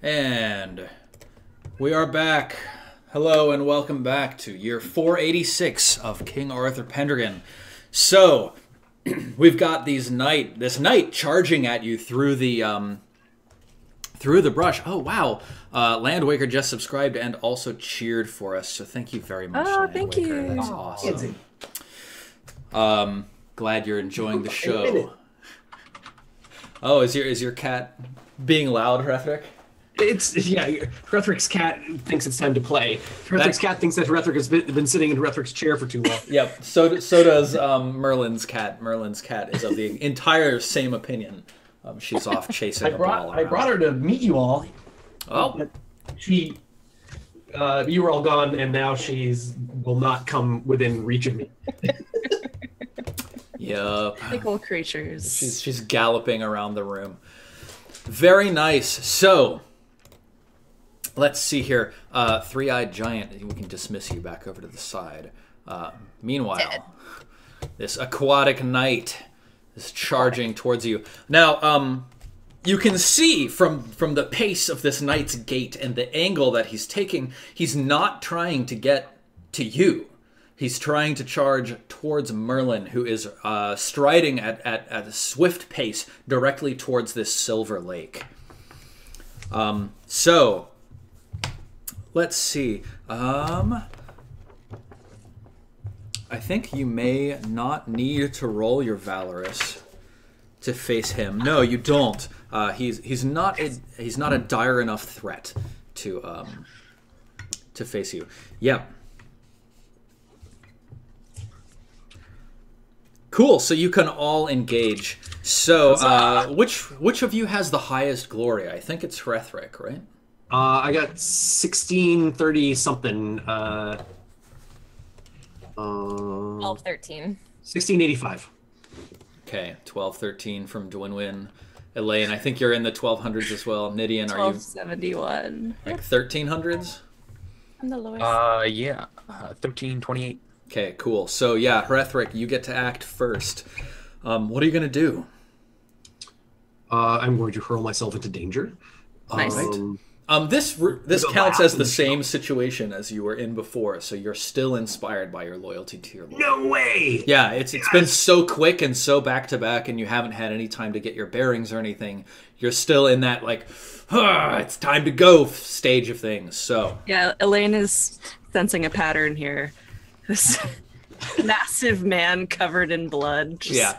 And we are back. Hello and welcome back to year 486 of King Arthur Pendragon. So, we've got this knight charging at you through the brush. Oh wow. Landwaker just subscribed and also cheered for us. So thank you very much, Oh, Landwaker. thank you. That's awesome. Glad you're enjoying the show. Oh, is your cat being loud, Rethric? Rethric's cat thinks it's time to play. Rethric's cat thinks that Rethric has been sitting in Rethric's chair for too long. Yep. So does Merlin's cat. Merlin's cat is of the entire same opinion. She's off chasing a ball around. I brought her to meet you all. Oh. But you were all gone, and now will not come within reach of me. Yep. Fickle creatures. She's galloping around the room. Very nice. So, let's see here. Three-eyed giant. We can dismiss you back over to the side. Meanwhile, this aquatic knight is charging towards you. Now, you can see from the pace of this knight's gait and the angle that he's taking, he's not trying to get to you. He's trying to charge towards Merlin, who is striding at a swift pace directly towards this silver lake. So, let's see. I think you may not need to roll your Valorous to face him. No, you don't. He's not a dire enough threat to face you. Yep. Cool. So you can all engage. So which of you has the highest glory? I think it's Rethric, right? I got 1630 something. 1213. 1685. Okay, 1213 from Dwinwin. Elaine, I think you're in the 1200s as well. Nidian, are you 1271. like 1300s? I'm the lowest. 1328. Okay, cool. So yeah, Rethric, you get to act first. What are you gonna do? I'm going to hurl myself into danger. Nice. This counts as the same situation as you were in before, so you're still inspired by your loyalty to your lord. No way! Yeah, it's been so quick and so back to back, and you haven't had any time to get your bearings or anything. You're still in that it's time to go stage of things. So Yeah, Elaine is sensing a pattern here. This massive man covered in blood, just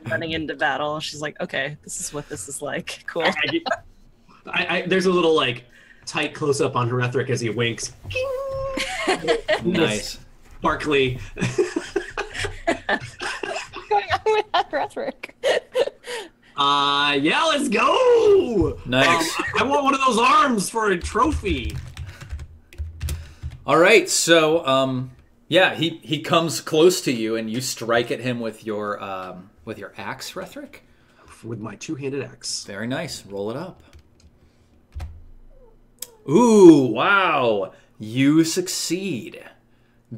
running into battle. She's like, okay, this is what this is like. Cool. There's a little tight close up on Rethric as he winks. nice. Sparkly. What's going on with that Rethric? Yeah, let's go! Nice. I want one of those arms for a trophy. All right, so yeah, he comes close to you, and you strike at him with your axe, Rethric. With my two-handed axe. Very nice. Roll it up. Ooh, wow! You succeed,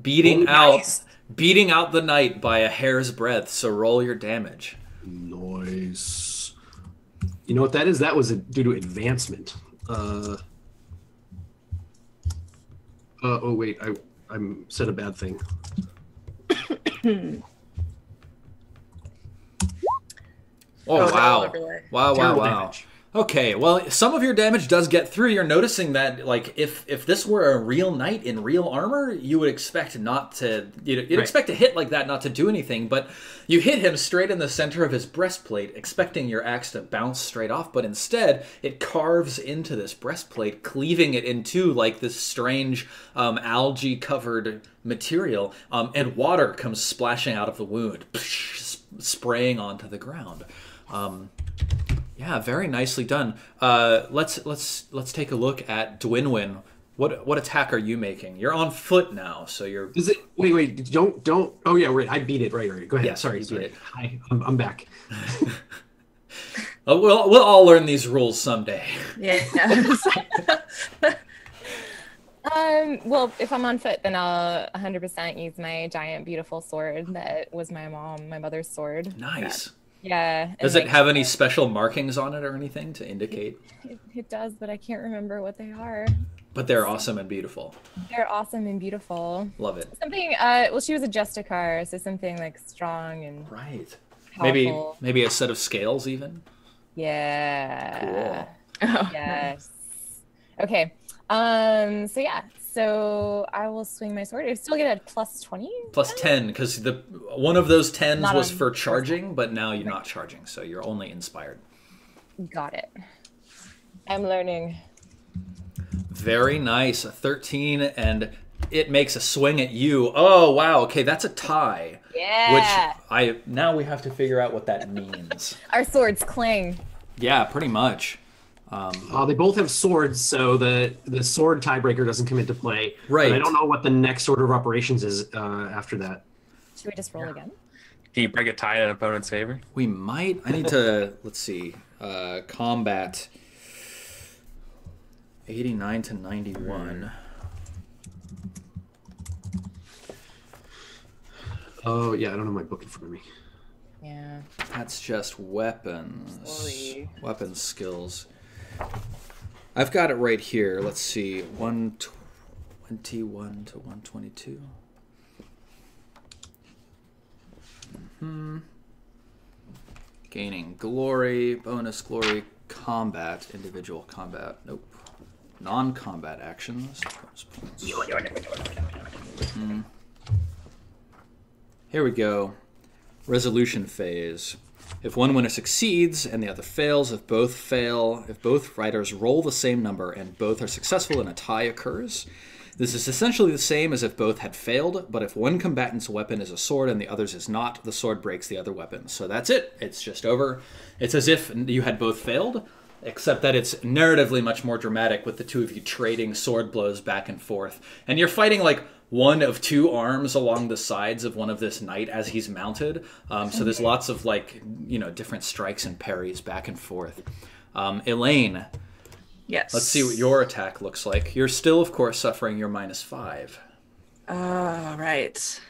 beating out the knight by a hair's breadth. So roll your damage. Nice. You know what that is? That was due to advancement. Oh wait, I said a bad thing. Wow. Wow. Damage. Okay, well, some of your damage does get through. You're noticing that, if this were a real knight in real armor, you would expect not to... You'd expect a hit like that not to do anything, but you hit him straight in the center of his breastplate, expecting your axe to bounce straight off, but instead, it carves into this breastplate, cleaving it in two like this strange algae-covered material, and water comes splashing out of the wound, spraying onto the ground. Yeah, very nicely done. Let's take a look at Dwinwin. What attack are you making? You're on foot now, so you're. Is it? Wait! Don't. Oh yeah, right. I beat it. Right. Go ahead. Yeah, sorry. you beat it. Hi, I'm back. We'll all learn these rules someday. Yeah. Well, if I'm on foot, then I'll 100% use my giant, beautiful sword that was my mother's sword. Nice. Yeah. Does it have any special markings on it or anything to indicate? It does, but I can't remember what they are. But they're awesome and beautiful. They're awesome and beautiful. Love it. Something, well, she was a Justicar, so something like strong and Right. powerful. Maybe a set of scales even? Yeah. Cool. Oh, Yes. Okay. So yeah. So I will swing my sword. I still get a plus 20. Plus 10, because one of those 10s Not was on for charging, but now you're not charging, so you're only inspired. Got it. I'm learning. Very nice. A 13, and it makes a swing at you. Oh, wow. Okay, that's a tie. Yeah. Now we have to figure out what that means. Our swords clang. Yeah, pretty much. They both have swords, so the sword tiebreaker doesn't come into play. Right. But I don't know what the next order of operations is after that. Should we just roll again? Can you break a tie in an opponent's favor? We might. I need to, let's see, combat 89 to 91. Oh, yeah, I don't have my book in front of me. Yeah. That's just weapons. Sorry. Weapons skills. I've got it right here. Let's see. 121 to 122. Gaining glory, bonus glory, combat, individual combat. Nope. Non-combat actions. Here we go. Resolution phase. If one winner succeeds and the other fails, if both fail, if both riders roll the same number and both are successful and a tie occurs, this is essentially the same as if both had failed, but if one combatant's weapon is a sword and the other's is not, the sword breaks the other weapon. So that's it. It's just over. It's as if you had both failed, except that it's narratively much more dramatic with the two of you trading sword blows back and forth. And you're fighting like one of two arms along the sides of one of this knight as he's mounted. So there's lots of like, different strikes and parries back and forth. Elaine, yes. let's see what your attack looks like. You're still, of course, suffering your -5. Oh, right.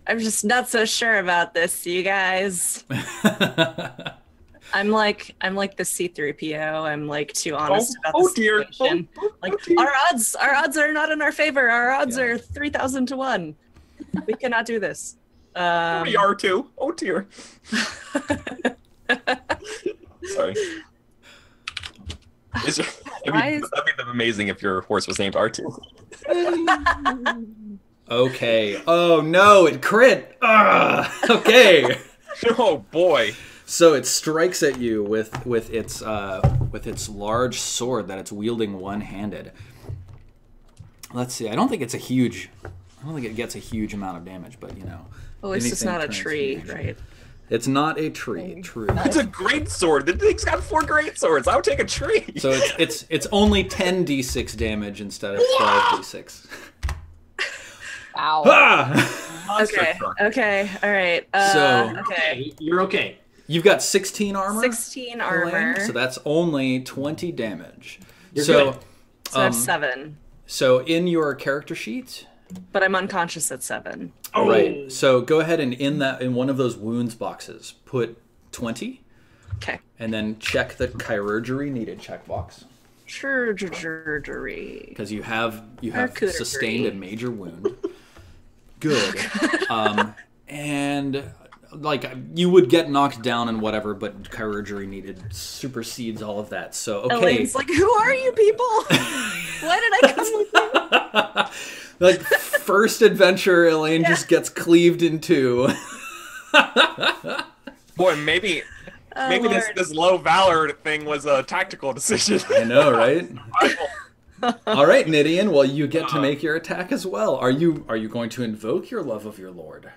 I'm just not so sure about this, you guys. I'm like the C-3PO. I'm like too honest about the situation. Our odds are not in our favor. Our odds are 3,000 to 1. We cannot do this. We are too. Oh dear. Sorry. That'd be amazing if your horse was named R2. Okay. Oh no, it crit. Okay. Oh boy. So it strikes at you with its large sword that it's wielding one-handed. Let's see. I don't think it gets a huge amount of damage, but Well, at least it's not a tree, huge. right? It's not a tree. True. It's a great sword. The thing's got 4 great swords. I would take a tree. So it's only 10d6 damage instead of 12d6. Wow. Ah! Okay. All right. Okay. You're okay. You've got 16 armor. 16 armor. Elaine, so that's only 20 damage. You're so good. So that's 7. So in your character sheet, But I'm unconscious at 7. Oh. right. So go ahead and in one of those wounds boxes, put 20, Okay. and then check the chirurgery needed checkbox Surgery. because you have Charcuterie. sustained a major wound. Good. And like you would get knocked down and whatever, but chirurgery needed supersedes all of that. So okay. Elaine's like, who are you people? Why did I come with you? Like first adventure, Elaine just gets cleaved in two. Boy, maybe this low valor thing was a tactical decision. I know, right? All right, Nidian. Well, you get to make your attack as well. Are you going to invoke your love of your lord?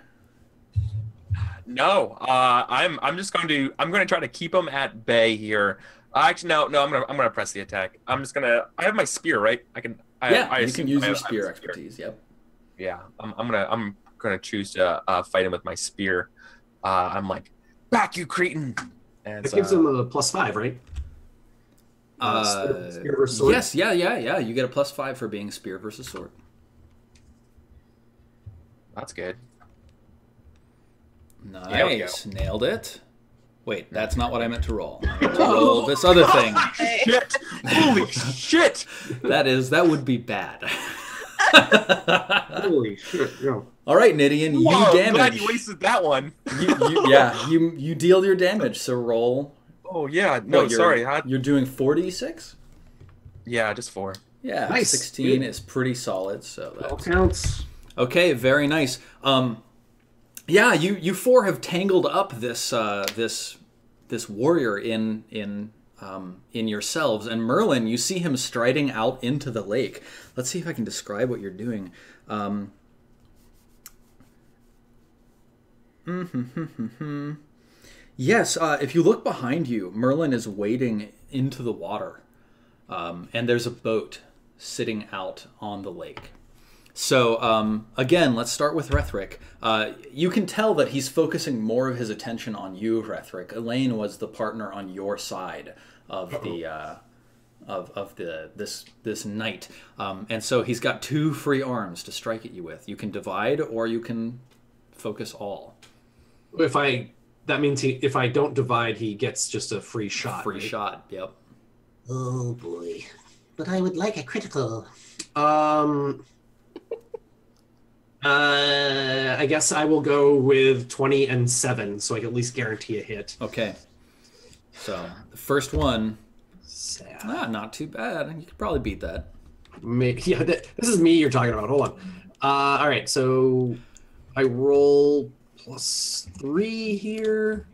No, I'm going to try to keep him at bay here. Actually, no, I'm gonna press the attack. I have my spear, right? I can use your spear expertise. Yep. Yeah, I'm gonna choose to fight him with my spear. I'm like, back you cretin. And That gives him a +5, right? Spear versus sword? Yes, yeah. You get a +5 for being spear versus sword. That's good. Nice. Nailed it. Wait, that's not what I meant to roll. I meant to roll this other thing. Shit! Holy shit! That would be bad. Holy shit! Yeah. All right, Nidian, you Whoa, damage. I'm glad you wasted that one. You deal your damage. So roll. Oh yeah, no, sorry. You're doing 4d6. Yeah, just 4. Yeah, Nice. 16 Good. is pretty solid. So All that's counts. okay. Very nice. Yeah, you four have tangled up this warrior in yourselves, and Merlin, you see him striding out into the lake. Let's see if I can describe what you're doing. Yes, if you look behind you, Merlin is wading into the water, and there's a boat sitting out on the lake. So, again, let's start with Rethric. You can tell that he's focusing more of his attention on you, Rethric. Elaine was the partner on your side of this knight, and so he's got 2 free arms to strike at you with. You can divide, or you can focus all. That means if I don't divide, he gets just a free shot. Free shot. Yep. Oh boy. But I would like a critical. I guess I will go with 20 and 7, so I can at least guarantee a hit. Okay. So the first one, Sad. not too bad. You could probably beat that. Yeah, this is me you're talking about. Hold on. All right, so I roll +3 here.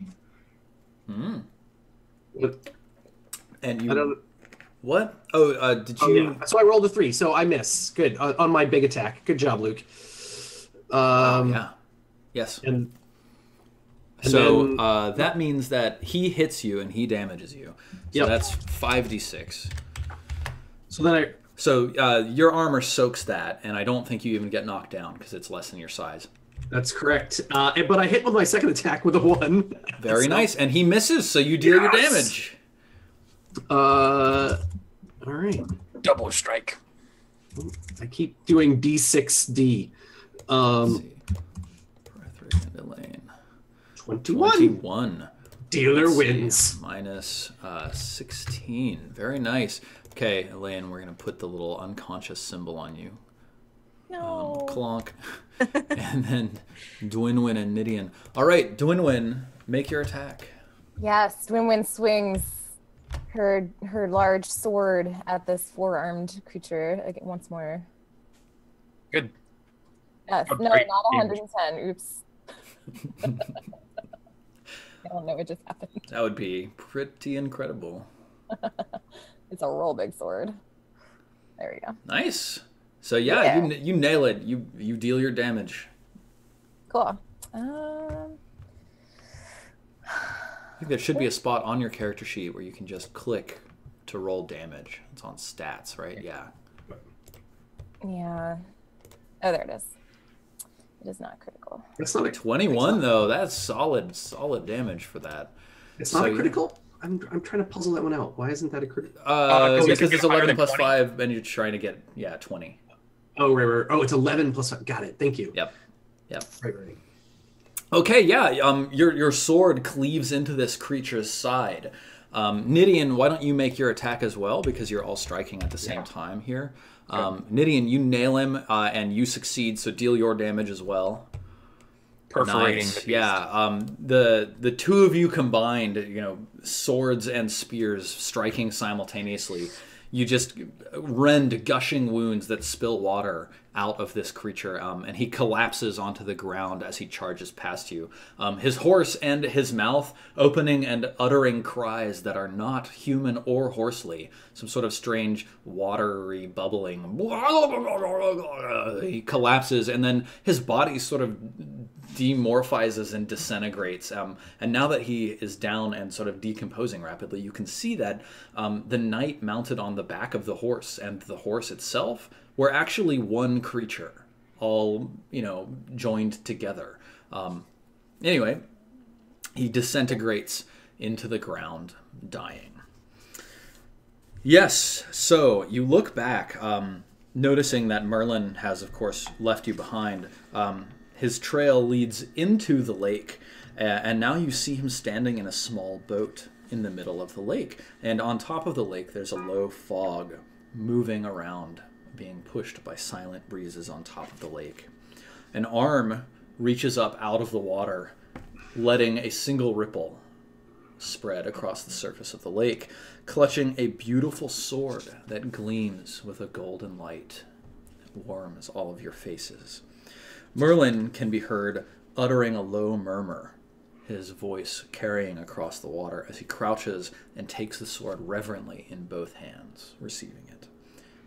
What? And I don't. you what? Oh, did Oh, you? yeah. So I rolled a 3, so I miss. Good on my big attack. Good job, Luke. Yeah. Yes. And so then- that means that he hits you and he damages you. So Yep. that's 5d6. So then So your armor soaks that, and I don't think you even get knocked down because it's less than your size. that's correct. But I hit with my second attack with a 1. Very So- nice, and he misses, so you deal your Yes! damage. All right. Double strike. I keep doing D6D. Let's see. Rethric and Elaine. 21. 21. Dealer Let's see. wins. Minus 16. Very nice. Okay, Elaine, we're going to put the little unconscious symbol on you. No. Clonk. And then Dwinwyn and Nidian. All right, Dwinwyn, make your attack. Yes, Dwinwyn swings her large sword at this 4-armed creature once more. Good. Yes, Oh, no, great. not 110. Oops. I don't know what just happened. That would be pretty incredible. It's a real big sword. There we go. Nice. So yeah, you nail it. You deal your damage. Cool. I think there should be a spot on your character sheet where you can just click to roll damage. It's on stats, right? Yeah. Yeah. Oh, there it is. It is not critical. That's not a 21 though. That's solid damage for that. It's not So, a critical. I'm trying to puzzle that one out. Why isn't that a critical? Because it's higher 11 than plus 20. 5, and you're trying to get 20. Oh, right. Oh, it's 11 plus 5. Got it. Thank you. Yep. Right. Okay, yeah. Your sword cleaves into this creature's side. Nidian, why don't you make your attack as well, because you're all striking at the same time here. Nidian, you nail him and you succeed, so deal your damage as well. Perforating. Nice. The beast. Yeah. The two of you combined, swords and spears striking simultaneously. You just rend gushing wounds that spill water out of this creature, and he collapses onto the ground as he charges past you. His horse and his mouth opening and uttering cries that are not human or horsely. Some sort of strange watery bubbling. He collapses, and then his body sort of demorphizes and disintegrates. And now that he is down and sort of decomposing rapidly, you can see that the knight mounted on the back of the horse and the horse itself were actually one creature, all, joined together. Anyway, he disintegrates into the ground, dying. Yes, so you look back, noticing that Merlin has, of course, left you behind. His trail leads into the lake, and now you see him standing in a small boat in the middle of the lake. And on top of the lake, there's a low fog moving around, being pushed by silent breezes on top of the lake. An arm reaches up out of the water, letting a single ripple spread across the surface of the lake, clutching a beautiful sword that gleams with a golden light. It warms all of your faces. Merlin can be heard uttering a low murmur, his voice carrying across the water as he crouches and takes the sword reverently in both hands, receiving it.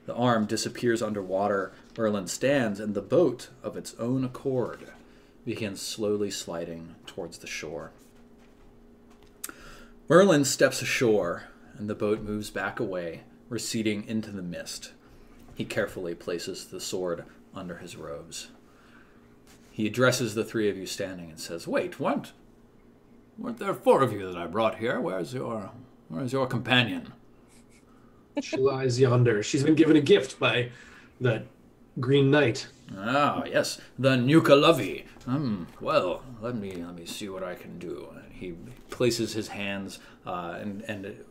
The arm disappears underwater. Merlin stands, and the boat, of its own accord, begins slowly sliding towards the shore. Merlin steps ashore, and the boat moves back away, receding into the mist. He carefully places the sword under his robes. He addresses the three of you standing and says, "Wait, weren't there four of you that I brought here? Where's your companion?" She lies yonder. She's been given a gift by the Green Knight. Ah, yes, the Nuka-Lovey. Well, let me see what I can do. He places his hands and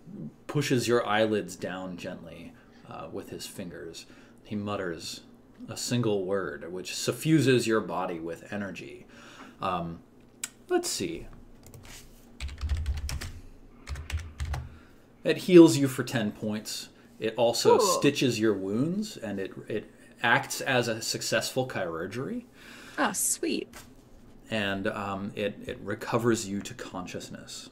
pushes your eyelids down gently with his fingers. He mutters a single word, which suffuses your body with energy. Let's see. It heals you for 10 points. It also stitches your wounds, and it acts as a successful chirurgery. Oh, sweet. And it recovers you to consciousness.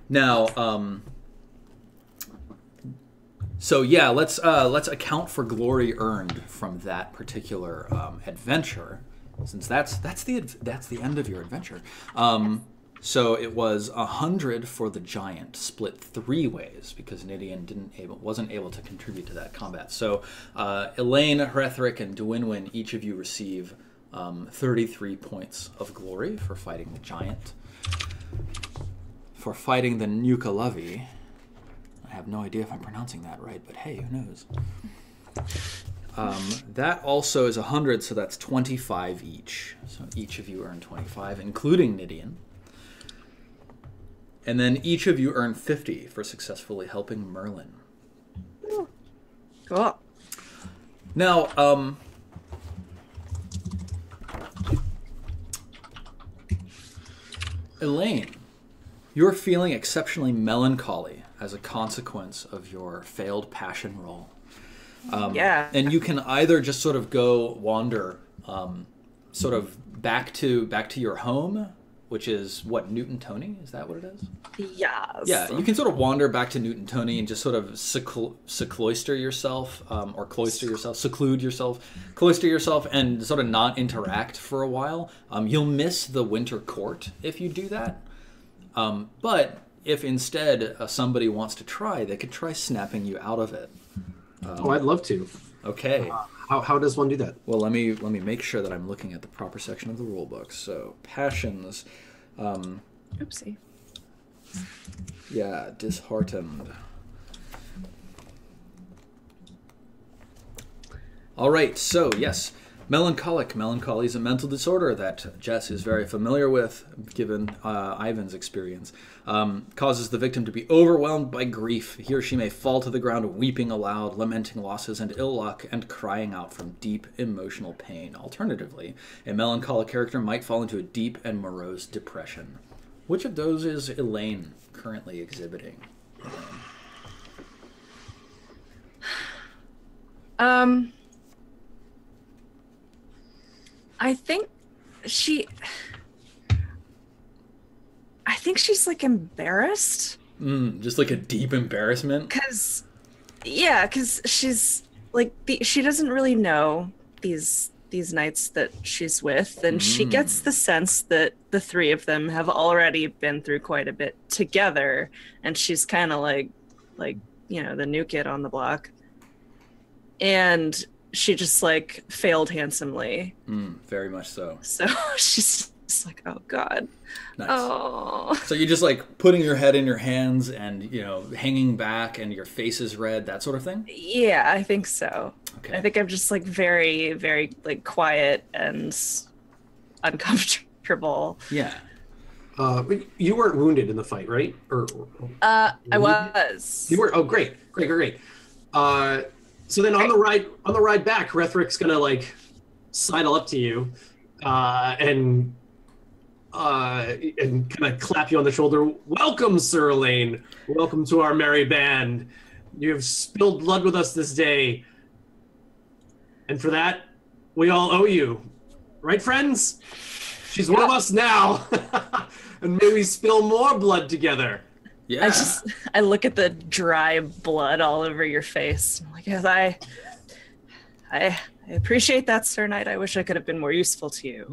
Now, so yeah, let's account for glory earned from that particular adventure, since that's the end of your adventure. So it was 100 for the giant, split 3 ways, because Nidian wasn't able to contribute to that combat. So Elaine, Hrethric, and Dwynwen, each of you receive 33 points of glory for fighting the giant. For fighting the Nuka-Lovey, I have no idea if I'm pronouncing that right, but hey, who knows? That also is 100, so that's 25 each. So each of you earn 25, including Nidian. And then each of you earn 50 for successfully helping Merlin. Cool. Now, Elaine, you're feeling exceptionally melancholy as a consequence of your failed passion roll. Yeah. And you can either just sort of go wander sort of back to your home, which is what, Newton Tony? Is that what it is? Yes. Yeah, you can sort of wander back to Newton Tony and just sort of seclude yourself, cloister yourself, and sort of not interact for a while. You'll miss the Winter Court if you do that. But if instead somebody wants to try, they could try snapping you out of it. I'd love to. Okay. How does one do that? Well, let me make sure that I'm looking at the proper section of the rule book. So, passions. Oopsie. Yeah, disheartened. All right, so yes, melancholic. Melancholy is a mental disorder that Jess is very familiar with, given Ivan's experience. Causes the victim to be overwhelmed by grief. He or she may fall to the ground weeping aloud, lamenting losses and ill luck, and crying out from deep emotional pain. Alternatively, a melancholic character might fall into a deep and morose depression. Which of those is Elaine currently exhibiting? I think she's like embarrassed. Just like a deep embarrassment? Cause she's like, she doesn't really know these knights that she's with, and she gets the sense that the three of them have already been through quite a bit together, and she's kind of like, you know, the new kid on the block. And she just like failed handsomely. Very much so. So she's just like, oh God. Nice. Oh. So you're just like putting your head in your hands and, you know, hanging back and your face is red, that sort of thing? Yeah, I think so. Okay. I think I'm just like very, very like quiet and uncomfortable. Yeah. You weren't wounded in the fight, right? Or I was. you were. Oh, great. So then on the ride back, Rethric's gonna like sidle up to you, and kind of clap you on the shoulder. Welcome, Sir Elaine. Welcome to our merry band. You have spilled blood with us this day, and for that, we all owe you. Right, friends? She's one of us now, and may we spill more blood together. Yeah. I look at the dry blood all over your face. I'm like, yes, I appreciate that, Sir Knight. I wish I could have been more useful to you.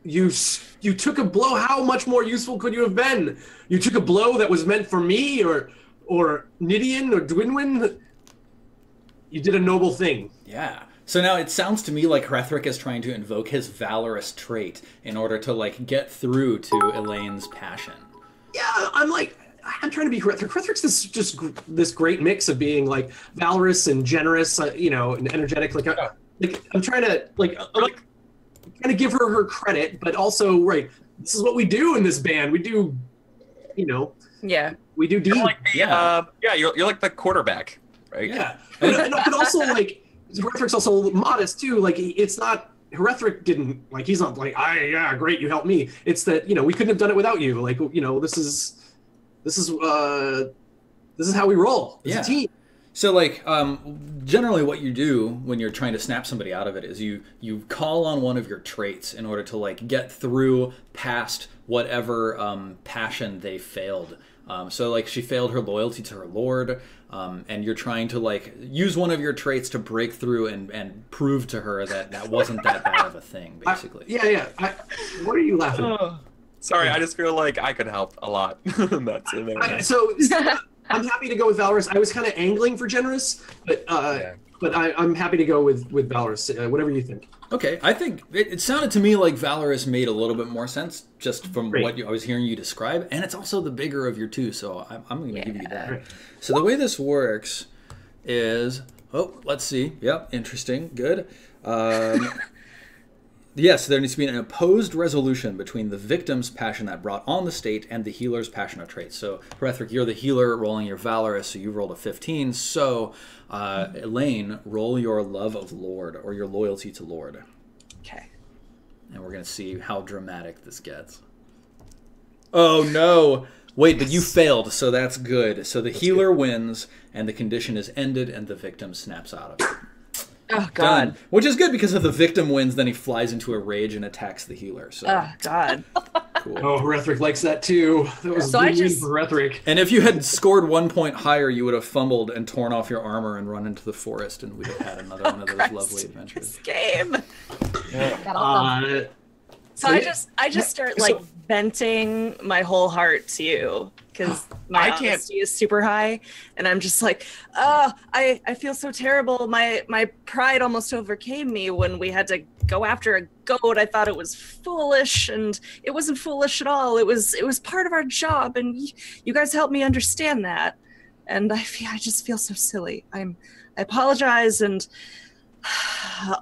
You took a blow. How much more useful could you have been? You took a blow that was meant for me, or Nidian, or Dwinwyn. You did a noble thing. Yeah. So now it sounds to me like Hrethric is trying to invoke his valorous trait in order to like get through to Elaine's passion. Yeah, I'm trying to be Hrethric. Hrethric this great mix of being like valorous and generous, and energetic. I'm trying to kind of give her credit, but also this is what we do in this band. We do, Yeah. we do deeds. You're like you're like the quarterback, right? Yeah, but also Hrethric also modest too. Like it's not. Hrethric didn't he's not like great, you helped me. It's that we couldn't have done it without you. This is how we roll as a team. So generally what you do when you're trying to snap somebody out of it is you call on one of your traits in order to get through past whatever passion they failed. So she failed her loyalty to her lord, and you're trying to use one of your traits to break through and prove to her that wasn't that bad of a thing, basically. What are you laughing at? Sorry, I just feel like I could help a lot. That's it. I'm happy to go with valorous. I was kind of angling for generous, but I'm happy to go with valorous. Whatever you think. Okay, I think it sounded to me like valorous made a little bit more sense just from what I was hearing you describe, and it's also the bigger of your two, so I'm going to give you that. So the way this works is, let's see. Yep, interesting, good. Yes, there needs to be an opposed resolution between the victim's passion that brought on the state and the healer's passion of traits. So, Hrethric, you're the healer rolling your valorous, so you rolled a 15. So, Elaine, roll your love of Lord, or your loyalty to Lord. Okay. And we're going to see how dramatic this gets. Oh, no. Wait, but you failed, so that's good. So the healer wins, and the condition is ended, and the victim snaps out of it. Oh, God. Done. Which is good, because if the victim wins, then he flies into a rage and attacks the healer. So. Oh, God. Cool. Oh, Hrethric likes that too. That was So for Hrethric. And if you had scored 1 point higher, you would have fumbled and torn off your armor and run into the forest, and we'd have had another one of those lovely adventures. This game. Yeah. So I just start venting my whole heart to you because my honesty is super high, and I'm just like, I feel so terrible. My pride almost overcame me when we had to go after a goat. I thought it was foolish, and it wasn't foolish at all. It was part of our job, and you guys helped me understand that. And I just feel so silly. I apologize, and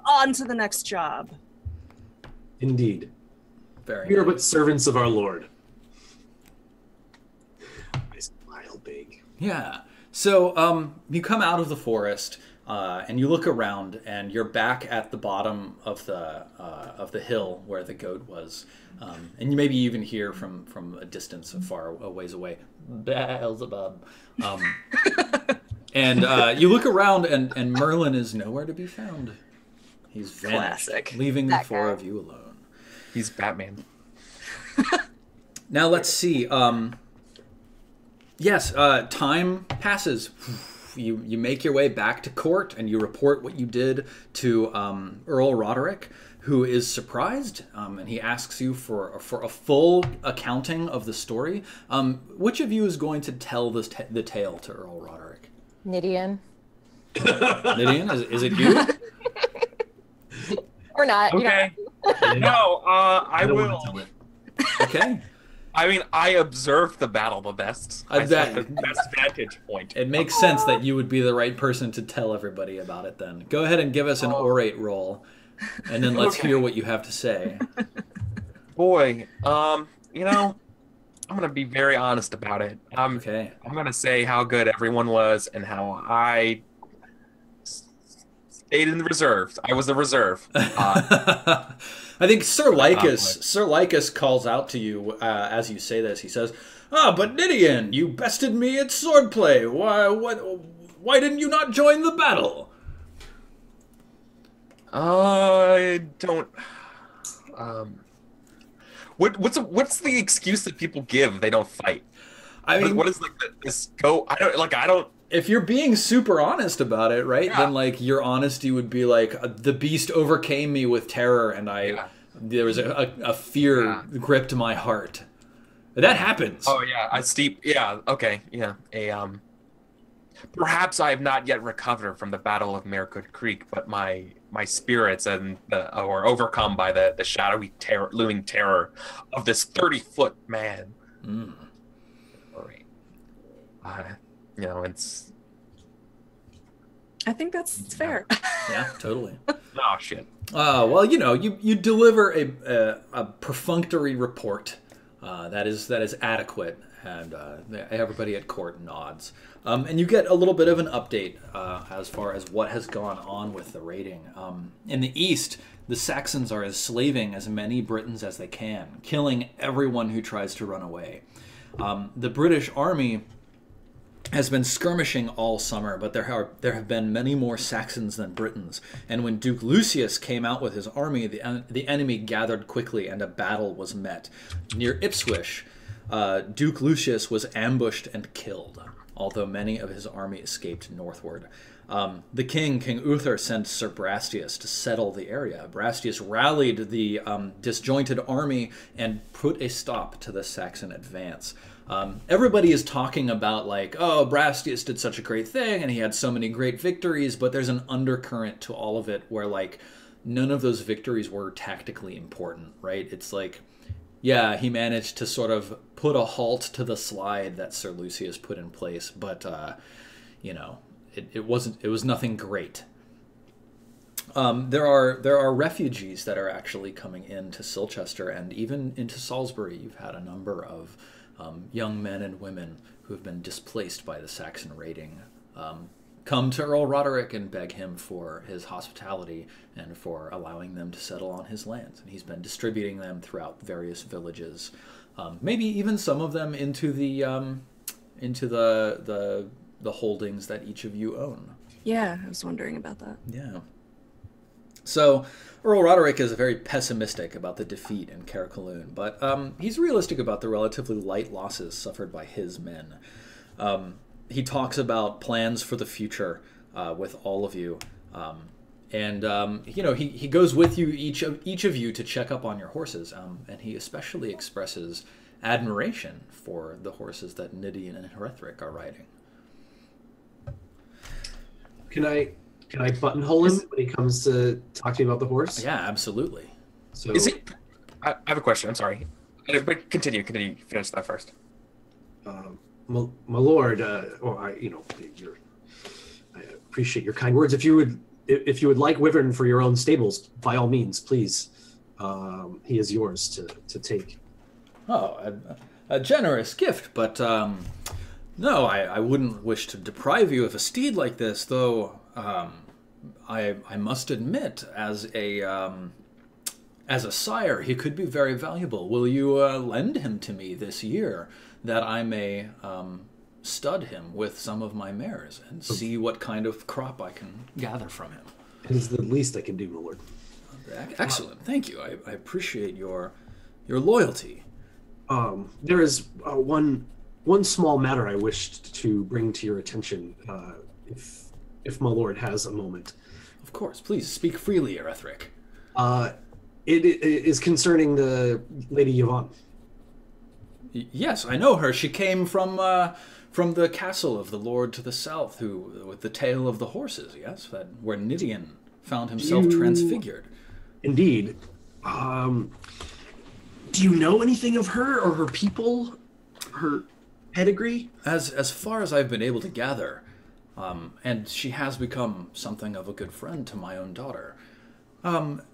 on to the next job. Indeed. Very we are but servants of our Lord. I smile big. Yeah. So you come out of the forest and you look around, and you're back at the bottom of the hill where the goat was, and you maybe even hear from a distance, a ways away, Beelzebub. And you look around, and Merlin is nowhere to be found. He's vanished, Classic. leaving the four of you alone. He's Batman. Now let's see. Time passes. You make your way back to court, and you report what you did to Earl Roderick, who is surprised, and he asks you for a full accounting of the story. Which of you is going to tell the tale to Earl Roderick? Nidian. Nidian, is it you? Or not. Okay. No, I don't will. want to tell it. Okay. I mean, I observed the battle the best. I that- took the best vantage point. It makes sense that you would be the right person to tell everybody about it then. Go ahead and give us an orate roll, and then let's hear what you have to say. Boy, you know, I'm gonna be very honest about it. Okay. I'm gonna say how good everyone was and how I stayed in the reserves. I was the reserve. I think Sir Lycus calls out to you as you say this. He says, but Nidian, you bested me at swordplay. Why didn't you not join the battle? I don't. What's the excuse that people give? They don't fight. I mean, what is like this go? I don't. If you're being super honest about it, right? Yeah. Then like your honesty would be like the beast overcame me with terror, and there was a fear gripped my heart. That happens. Oh yeah, yeah, okay, yeah. Perhaps I have not yet recovered from the Battle of Maregood Creek, but my spirits are overcome by the shadowy looming terror of this 30-foot man. Mm. It's. I think that's fair. Yeah, totally. Oh shit. Well, you deliver a perfunctory report that is adequate, and everybody at court nods. And you get a little bit of an update as far as what has gone on with the raiding. In the east, the Saxons are enslaving as many Britons as they can, killing everyone who tries to run away. The British army has been skirmishing all summer, but there have been many more Saxons than Britons. And when Duke Lucius came out with his army, the enemy gathered quickly, and a battle was met. Near Ipswich, Duke Lucius was ambushed and killed, although many of his army escaped northward. The King Uther, sent Sir Brastius to settle the area. Brastius rallied the disjointed army and put a stop to the Saxon advance. Everybody is talking about like, oh, Brastius did such a great thing and he had so many great victories, but there's an undercurrent to all of it where like none of those victories were tactically important, right? It's like, yeah, he managed to sort of put a halt to the slide that Sir Lucius put in place, but it was nothing great. There are refugees that are actually coming into Silchester and even into Salisbury. You've had a number of young men and women who have been displaced by the Saxon raiding come to Earl Roderick and beg him for his hospitality and for allowing them to settle on his lands. And he's been distributing them throughout various villages, maybe even some of them into the holdings that each of you own. Yeah, I was wondering about that. Yeah. So Earl Roderick is very pessimistic about the defeat in Carrickaloon, but he's realistic about the relatively light losses suffered by his men. He talks about plans for the future with all of you, he goes with you, each of you, to check up on your horses, and he especially expresses admiration for the horses that Nidian and Herethric are riding. Can I buttonhole him when he comes to talk to me about the horse? Yeah, absolutely. So Is it? I have a question. I'm sorry, but continue. Finish that first. my lord, I appreciate your kind words. If you would like Wyvern for your own stables, by all means, please. He is yours to take. Oh, a generous gift, but no, I wouldn't wish to deprive you of a steed like this, though. I must admit, as a sire, he could be very valuable. Will you lend him to me this year, that I may stud him with some of my mares and see what kind of crop I can gather from him? It is the least I can do, my lord. Excellent, thank you. I appreciate your loyalty. There is one small matter I wished to bring to your attention, if my lord has a moment. Of course, please speak freely, Erethric. It is concerning the Lady Yvonne. Yes, I know her. She came from the castle of the lord to the south, who with the tale of the horses. Yes, where Nidian found himself transfigured. Indeed. Do you know anything of her or her people, her pedigree? As far as I've been able to gather, and she has become something of a good friend to my own daughter.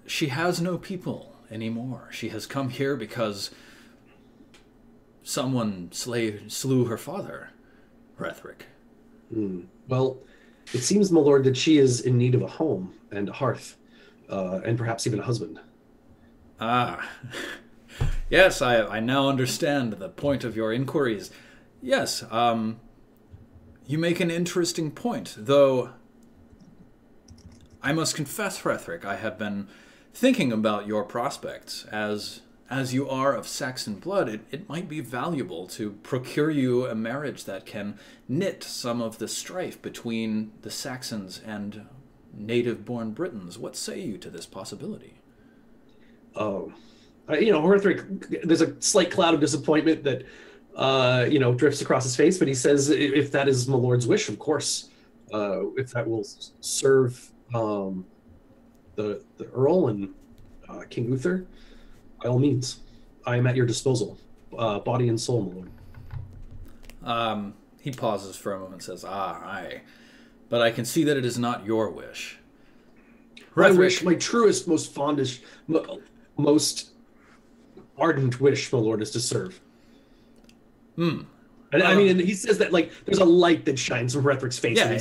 She has no people anymore. She has come here because someone slew her father, Rethric. Well, it seems, my lord, that she is in need of a home and a hearth, and perhaps even a husband. Ah, yes, I now understand the point of your inquiries. Yes, you make an interesting point, though I must confess, Rethric, I have been thinking about your prospects. As you are of Saxon blood, it might be valuable to procure you a marriage that can knit some of the strife between the Saxons and native-born Britons. What say you to this possibility? Oh, Horthric, there's a slight cloud of disappointment that, drifts across his face, but he says, if that is my lord's wish, of course, if that will serve the Earl and King Uther, by all means, I am at your disposal, body and soul, my lord. He pauses for a moment and says, aye, but I can see that it is not your wish. My wish, my truest, most fondest, most ardent wish, my lord, is to serve. And I mean, and he says that like there's a light that shines from Rethric's face. Yeah,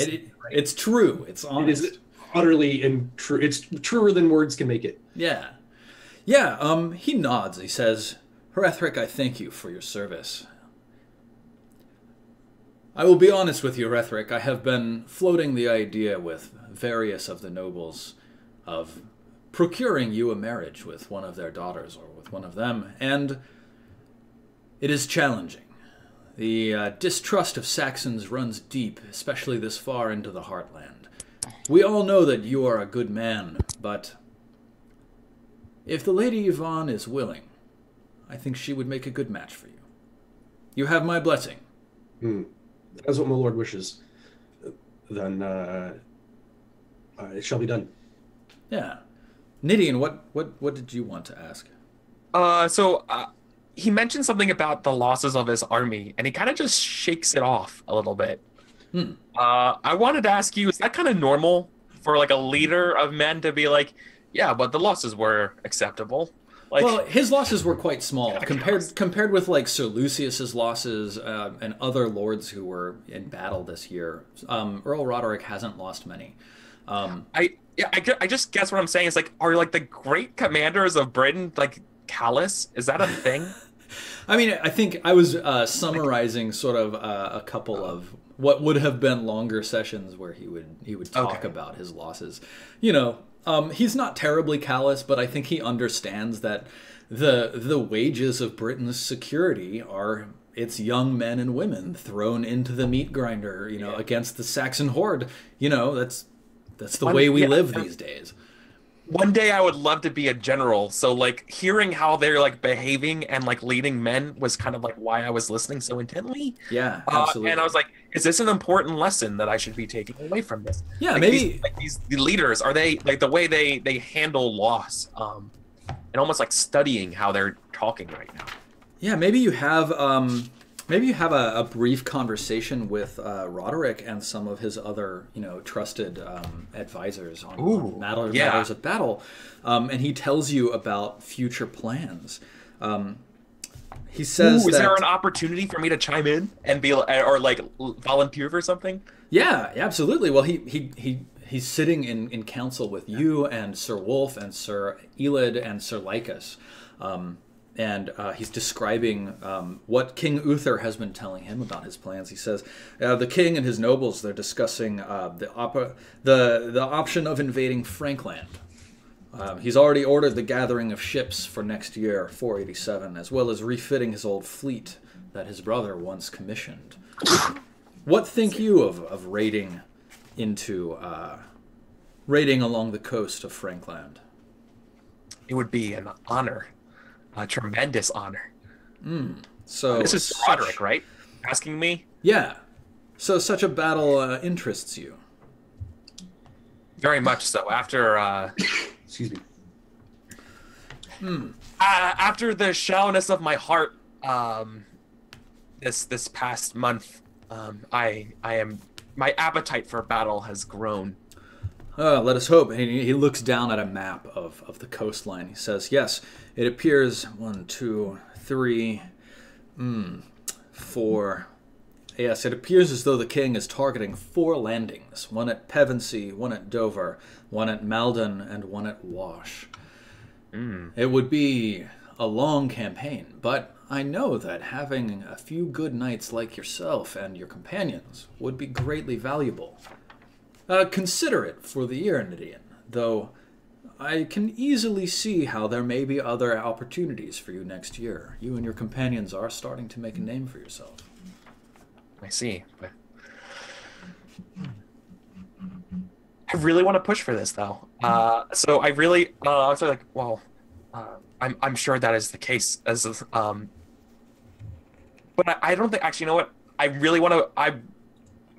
it's true. It's honest. It is utterly and true. It's truer than words can make it. Yeah. He nods. He says, Rethric, I thank you for your service. I will be honest with you, Rethric. I have been floating the idea with various of the nobles of procuring you a marriage with one of their daughters or with one of them, and it is challenging. The distrust of Saxons runs deep, especially this far into the heartland. We all know that you are a good man, but if the Lady Yvonne is willing, I think she would make a good match for you. You have my blessing. That's what my lord wishes. Then it shall be done. Yeah. Nidian, what did you want to ask? He mentioned something about the losses of his army, and he kind of just shakes it off a little bit. I wanted to ask you, is that kind of normal for like a leader of men to be like, yeah, but the losses were acceptable? Like, well, his losses were quite small compared with like Sir Lucius's losses and other lords who were in battle this year. Earl Roderick hasn't lost many. I just guess what I'm saying is like, are like the great commanders of Britain like callous? Is that a thing? I mean, I think I was summarizing sort of a couple of what would have been longer sessions where he would talk about his losses. You know, he's not terribly callous, but I think he understands that the wages of Britain's security are its young men and women thrown into the meat grinder, against the Saxon horde. That's the way we live these days. One day I would love to be a general. So like hearing how they're like behaving and like leading men was kind of like why I was listening so intently. Yeah, absolutely. And I was like, is this an important lesson that I should be taking away from this? Yeah, like maybe the leaders, are they like the way they handle loss, and almost like studying how they're talking right now. Yeah, maybe you have a brief conversation with Roderick and some of his other, trusted advisors on matters of battle, and he tells you about future plans. He says, is there an opportunity for me to chime in and be or like volunteer for something? Yeah, absolutely. Well, he's sitting in council with you and Sir Wolf and Sir Elid and Sir Lycus. And he's describing what King Uther has been telling him about his plans. He says the king and his nobles, they're discussing the option of invading Frankland. He's already ordered the gathering of ships for next year, 487, as well as refitting his old fleet that his brother once commissioned. What think you of raiding along the coast of Frankland? It would be an honor. A tremendous honor. So this is Roderick, right? Asking me? Yeah. So such a battle interests you. Very much so. After excuse me. After the shallowness of my heart, this past month, my appetite for battle has grown. Let us hope. He looks down at a map of the coastline. He says, yes, it appears 1, 2, 3, 4. Yes, it appears as though the king is targeting 4 landings. 1 at Pevensey, 1 at Dover, 1 at Malden, and 1 at Wash. It would be a long campaign, but I know that having a few good knights like yourself and your companions would be greatly valuable. Consider it for the year, Nidian, though I can easily see how there may be other opportunities for you next year. You and your companions are starting to make a name for yourself. I see, but I really want to push for this, though. So I really, I was like, well, I'm sure that is the case. But I don't think. Actually, you know what? I really want to.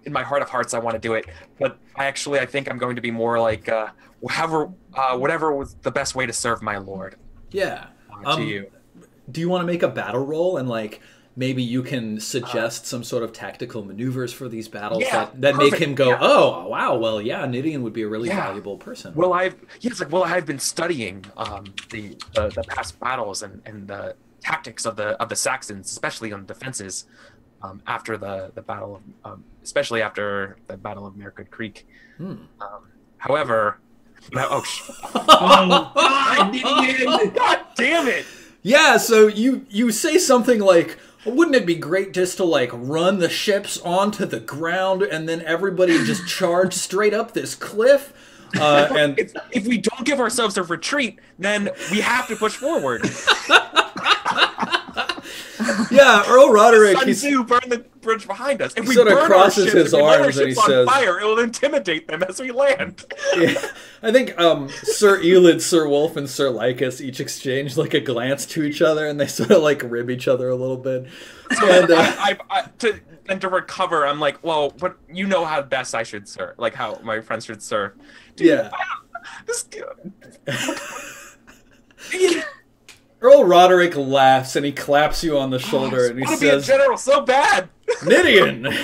In my heart of hearts, I want to do it. But I think I'm going to be more like, whatever was the best way to serve my lord. Yeah. To you. Do you want to make a battle roll and maybe you can suggest some sort of tactical maneuvers for these battles that make him go, oh, wow, well, yeah, Nidian would be a really valuable person. Well, I've been studying the past battles and the tactics of the Saxons, especially on defenses, after the battle of, especially after the Battle of Mercud Creek. However, God damn it! Yeah, so you say something like, wouldn't it be great just to run the ships onto the ground and then everybody just charge straight up this cliff? And if we don't give ourselves a retreat, then we have to push forward. Yeah, Earl Roderick. Sun Tzu burn the bridge behind us. If we sort of burn crosses our ships, his arms and he on says, fire, it will intimidate them as we land. Yeah, I think Sir Elid, Sir Wolf, and Sir Lycus each exchange a glance to each other, and they sort of rib each other a little bit. And to recover, I'm like, well, but you know how best I should serve, how my friends should serve. Dude, yeah. This. Earl Roderick laughs and he claps you on the shoulder and he says, be a general so bad. Nidian,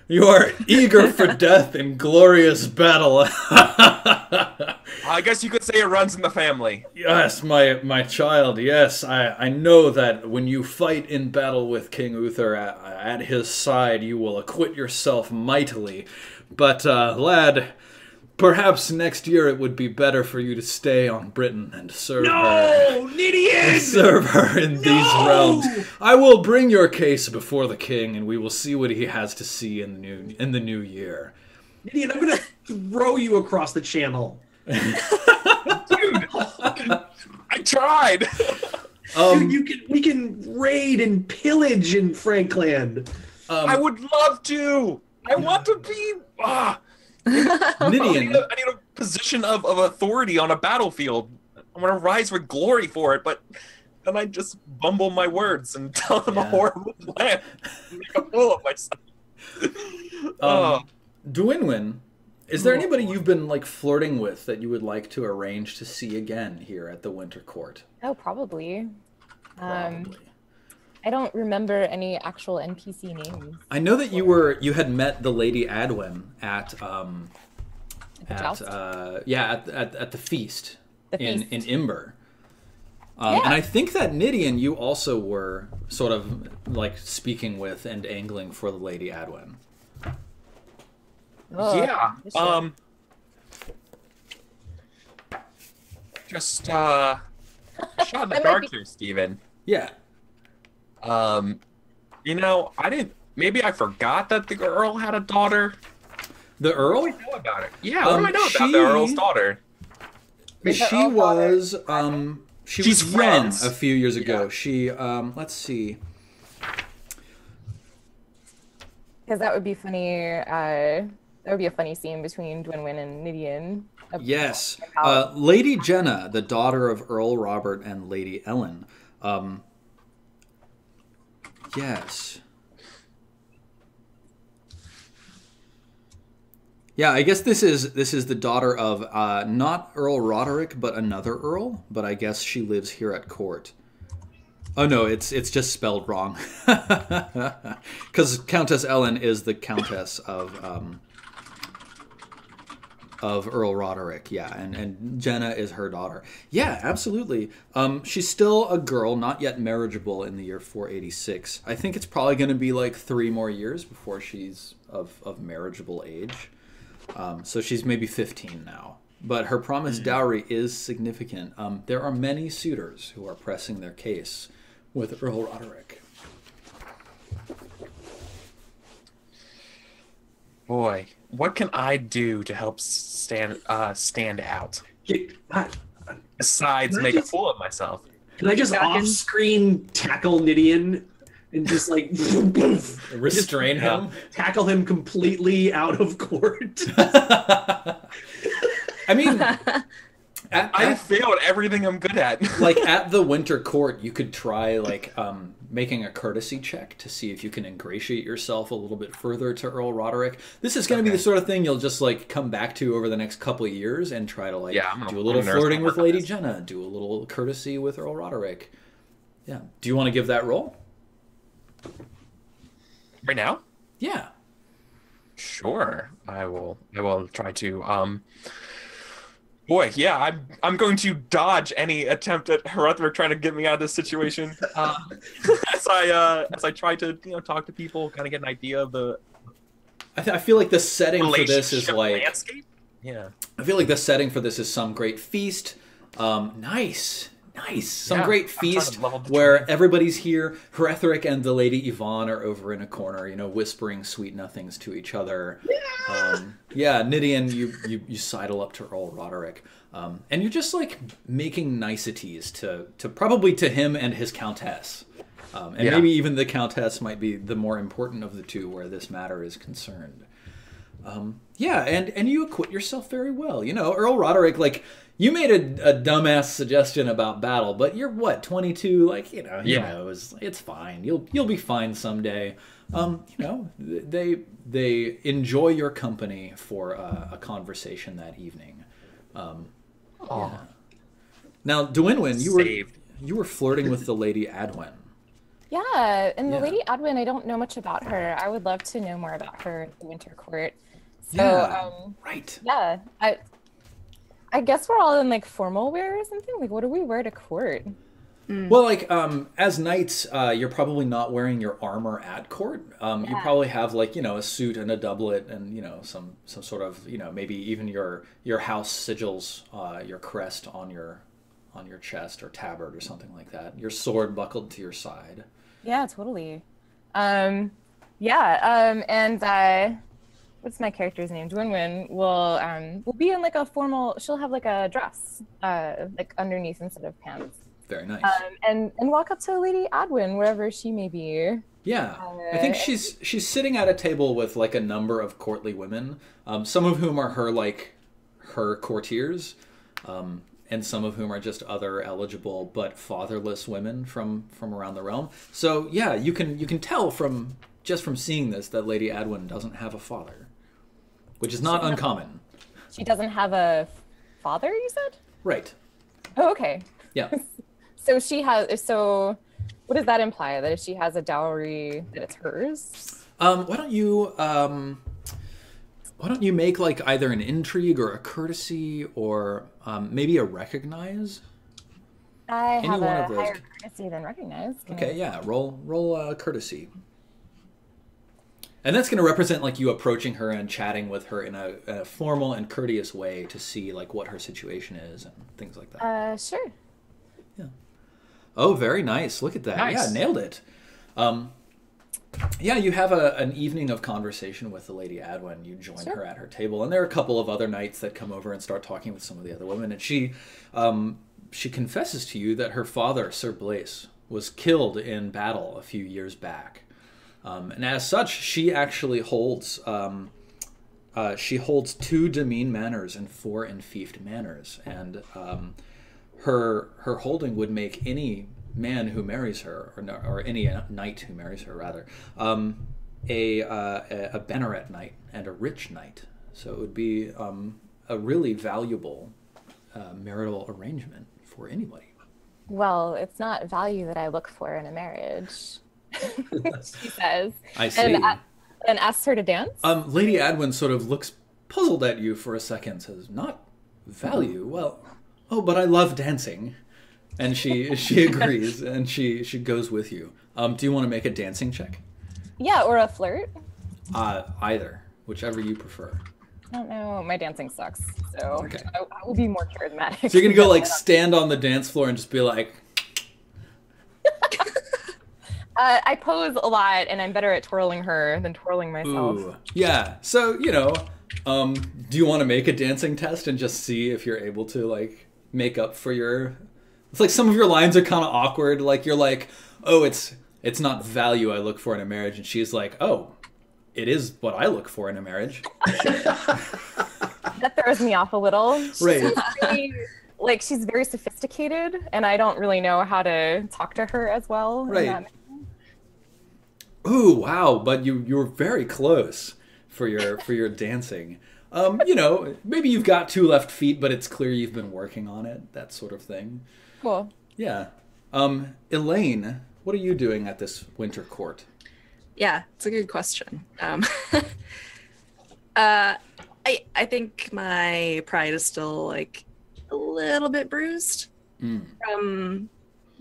you are eager for death in glorious battle. I guess you could say it runs in the family. Yes, my child, yes. I know that when you fight in battle with King Uther at his side, you will acquit yourself mightily. But, lad, perhaps next year it would be better for you to stay on Britain and serve her. No, Nidian! Serve her in these realms. I will bring your case before the king, and we will see what he has to see in the new year. Nidian, I'm gonna throw you across the channel. Dude, I tried. Dude, we can raid and pillage in Frankland. I would love to. I want to be. Nidian. I need a position of authority on a battlefield. I'm gonna rise with glory for it, but then I just bumble my words and tell them a horrible plan. Make a fool of myself. Dwinwyn, is there anybody you've been flirting with that you would like to arrange to see again here at the Winter Court? Oh, probably. I don't remember any actual NPC names. I know that you had met the Lady Adwen at the feast in Imber. And I think that Nidian you also were sort of speaking with and angling for the Lady Adwen. Oh, yeah. Just shot in the dark here, Steven. Yeah. I didn't. Maybe I forgot that the Earl had a daughter. The Earl? What do I know about it? Yeah, what do I know about the Earl's daughter? She was She's young friends. a few years ago. She let's see. Because that would be funny. That would be a funny scene between Dwinwyn and Nidian. Yes, Lady Jenna, the daughter of Earl Robert and Lady Ellen. Yes. Yeah, I guess this is the daughter of not Earl Roderick, but another Earl. But I guess she lives here at court. Oh no, it's just spelled wrong. Because Countess Ellen is the Countess of Earl Roderick, yeah, and Jenna is her daughter. Yeah, absolutely. She's still a girl, not yet marriageable in the year 486. I think it's probably going to be like 3 more years before she's of marriageable age. So she's maybe 15 now. But her promised dowry is significant. There are many suitors who are pressing their case with Earl Roderick. Boy, what can I do to help stand out? Besides make a fool of myself. Can I just off-screen tackle Nidian and just like restrain him? Tackle him completely out of court? I mean... I failed everything I'm good at. Like at the Winter Court, you could try like making a courtesy check to see if you can ingratiate yourself a little bit further to Earl Roderick. This is going to be the sort of thing you'll just like come back to over the next couple of years and try to like do a little flirting with Lady Jenna, do a little courtesy with Earl Roderick. Yeah. Do you want to give that roll? Right now? Yeah. Sure. I will try to Boy, yeah, I'm going to dodge any attempt at Herethric trying to get me out of this situation. As I try to talk to people, kind of get an idea of the. I feel like the setting for this is like landscape. Yeah. I feel like the setting for this is some great feast. Nice. Some great feast where everybody's here. Herethric and the Lady Yvonne are over in a corner, whispering sweet nothings to each other. Nidian, you sidle up to Earl Roderick, and you're just like making niceties to probably to him and his countess, and maybe even the countess might be the more important of the two where this matter is concerned. And you acquit yourself very well. Earl Roderick, like. You made a dumbass suggestion about battle, but you're what, 22? Like, he knows. It's fine. You'll be fine someday. They enjoy your company for a conversation that evening. Yeah. Now, Dwynwen, you were flirting with the Lady Adwen. Yeah, and the Lady Adwen, I don't know much about her. I would love to know more about her at the Winter Court. So, right. Yeah, I guess we're all in like formal wear or something. Like, what do we wear to court? Well, like as knights, you're probably not wearing your armor at court. You probably have like a suit and a doublet and some sort of maybe even your house sigils, your crest on your chest or tabard or something like that. Your sword buckled to your side. Yeah, totally. What's my character's name? Dwynwen will be in like a formal. She'll have like a dress, like underneath instead of pants. Very nice. And walk up to Lady Adwen wherever she may be. Yeah, I think she's sitting at a table with like a number of courtly women, some of whom are her courtiers, and some of whom are just other eligible but fatherless women from around the realm. So yeah, you can tell from seeing this that Lady Adwen doesn't have a father, which is not uncommon. She doesn't have a father, you said? Right. Oh, okay. Yeah. So what does that imply? That if she has a dowry, that it's hers? Why don't you make like either an intrigue or a courtesy or maybe a recognize? I have a higher courtesy than recognize. Okay, yeah. Roll courtesy. And that's going to represent like you approaching her and chatting with her in a formal and courteous way to see like what her situation is and things like that. Sure. Yeah. Oh, very nice. Look at that. Nice. Yeah, nailed it. You have an evening of conversation with the Lady Adwen. You join her at her table, and there are a couple of other knights that come over and start talking with some of the other women. And she confesses to you that her father, Sir Blaise, was killed in battle a few years back. And as such, she actually holds 2 demesne manors and 4 enfeoffed manors, and her holding would make any man who marries her, or any knight who marries her, rather, a banneret knight and a rich knight. So it would be a really valuable marital arrangement for anybody. Well, it's not value that I look for in a marriage, she says. I see. And asks her to dance? Lady Adwin sort of looks puzzled at you for a second, says, not value? Well, oh, but I love dancing. And she agrees, and she goes with you. Do you want to make a dancing check? Yeah, or a flirt? Either, whichever you prefer. I don't know. My dancing sucks, so Okay. I will be more charismatic. So you're going to go, like, stand on the dance floor and just be like... I pose a lot, and I'm better at twirling her than twirling myself. Ooh. Yeah, so, you know, do you want to make a dancing test and just see if you're able to, like, make up for your... It's like some of your lines are kind of awkward. Like, you're like, oh, it's not value I look for in a marriage. And she's like, oh, it is what I look for in a marriage. That throws me off a little. Right. She's very sophisticated, and I don't really know how to talk to her as well. Right. Ooh, wow! But you're very close for your dancing. You know, maybe you've got 2 left feet, but it's clear you've been working on it. That sort of thing. Cool. Yeah. Elaine, what are you doing at this winter court? Yeah, it's a good question. I think my pride is still like a little bit bruised from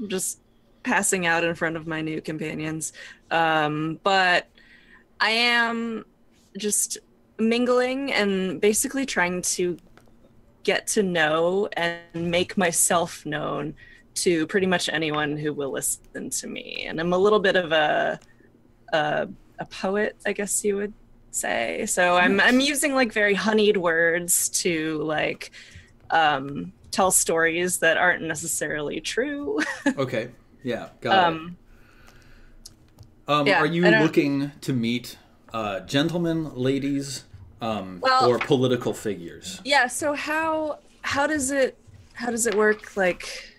just passing out in front of my new companions. But I am just mingling and basically trying to get to know and make myself known to pretty much anyone who will listen to me. And I'm a little bit of a poet, I guess you would say. So I'm using like very honeyed words to like tell stories that aren't necessarily true. Okay. Yeah. Got it. Yeah, are you looking to meet gentlemen, ladies, or political figures? Yeah. So how does it work? Like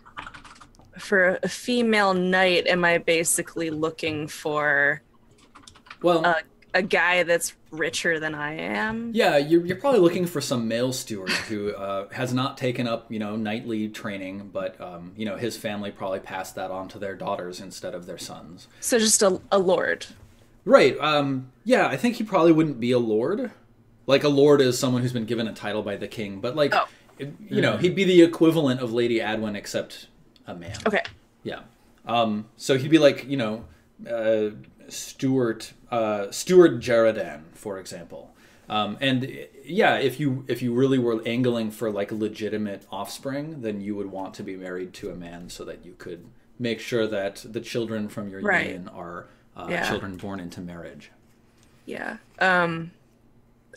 for a female knight, am I basically looking for a guy that's richer than I am? Yeah, you're probably looking for some male steward who has not taken up, knightly training, but, his family probably passed that on to their daughters instead of their sons. So just a lord. Right. Yeah, I think he probably wouldn't be a lord. Like, a lord is someone who's been given a title by the king, but, like, he'd be the equivalent of Lady Adwin, except a man. Okay. Yeah. So he'd be like, Steward Jeradan, for example. And yeah, if you really were angling for like legitimate offspring, then you would want to be married to a man so that you could make sure that the children from your union are children born into marriage. Yeah.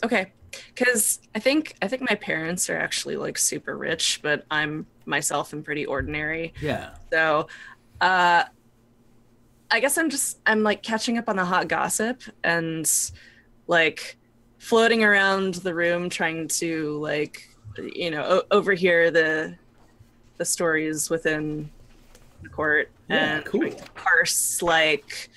Okay. Because I think my parents are actually like super rich, but I'm myself am pretty ordinary. Yeah. So, I guess I'm like catching up on the hot gossip and like floating around the room trying to like, overhear the stories within the court and cool. parse like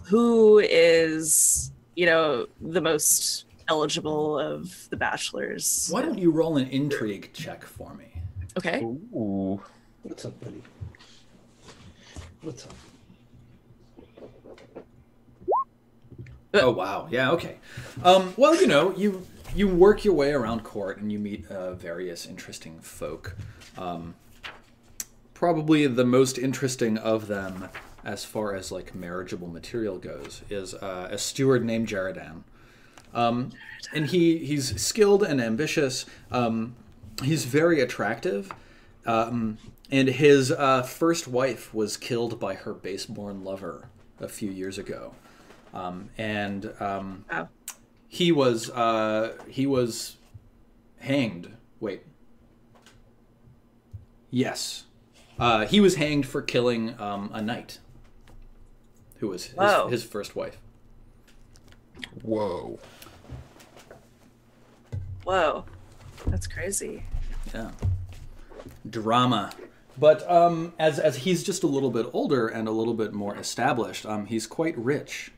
who is, the most eligible of the bachelors. Why don't you roll an intrigue check for me? Okay. Ooh. What's up, buddy? What's up? Oh wow, yeah, okay. Well, you work your way around court and you meet various interesting folk. Probably the most interesting of them, as far as like marriageable material goes, is a steward named Jeradan. And he's skilled and ambitious. He's very attractive. And his first wife was killed by her base-born lover a few years ago. He was hanged. Wait. Yes. He was hanged for killing a knight who was his first wife. Whoa. That's crazy. Yeah. Drama. But as he's just a little bit older and a little bit more established, he's quite rich.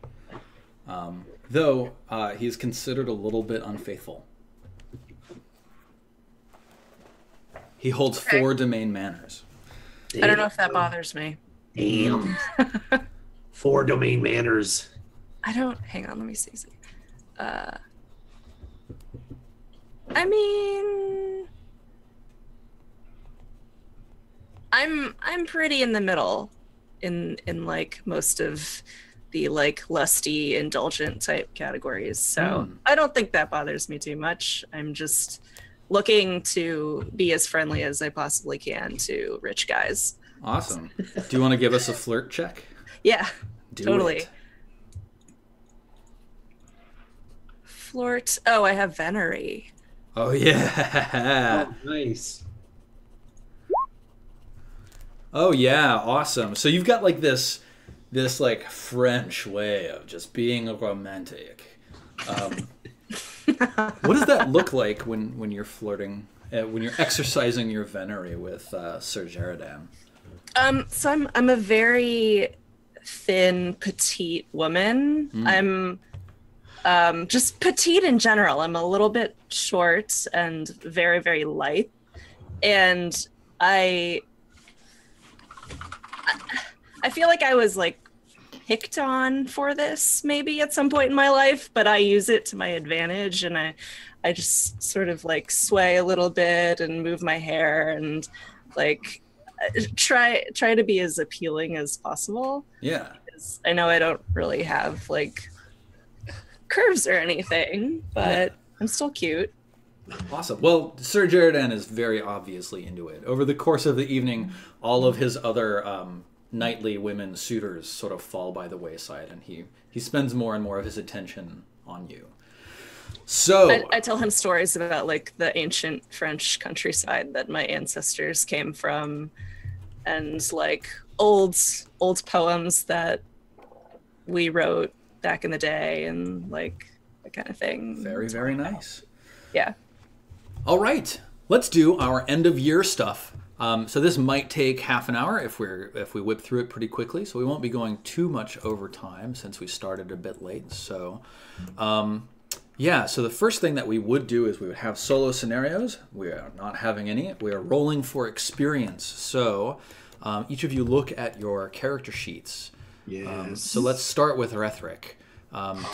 Though he's considered a little bit unfaithful. He holds 4 domain manners. I don't know if that bothers me. Damn. 4 domain manners. I don't. Hang on, let me see. I mean, I'm pretty in the middle, in like most of the like lusty, indulgent type categories. So I don't think that bothers me too much. I'm just looking to be as friendly as I possibly can to rich guys. Awesome. Do you want to give us a flirt check? Yeah, totally. It. Flirt. Oh, I have venery. Oh yeah. Oh, nice. Oh yeah, awesome. So you've got like this like French way of just being romantic. What does that look like when you're flirting, when you're exercising your venery with Sir Jeridan? So I'm a very thin, petite woman. I'm just petite in general. I'm a little bit short and very, very light. And I feel like I was like picked on for this maybe at some point in my life, but I use it to my advantage, and I just sort of like sway a little bit and move my hair and like try to be as appealing as possible. Yeah. Because I know I don't really have like curves or anything, but I'm still cute. Awesome. Well, Sir Jeridan is very obviously into it. Over the course of the evening, all of his other knightly women suitors sort of fall by the wayside, and he spends more and more of his attention on you. So I tell him stories about like the ancient French countryside that my ancestors came from, and like old poems that we wrote back in the day, and like that kind of thing. Very, very nice. Yeah. All right, let's do our end of year stuff. So this might take half an hour if we whip through it pretty quickly. So we won't be going too much over time since we started a bit late. So, yeah. So the first thing that we would do is we would have solo scenarios. We are not having any. We are rolling for experience. So each of you look at your character sheets. Yes. So let's start with Rethric.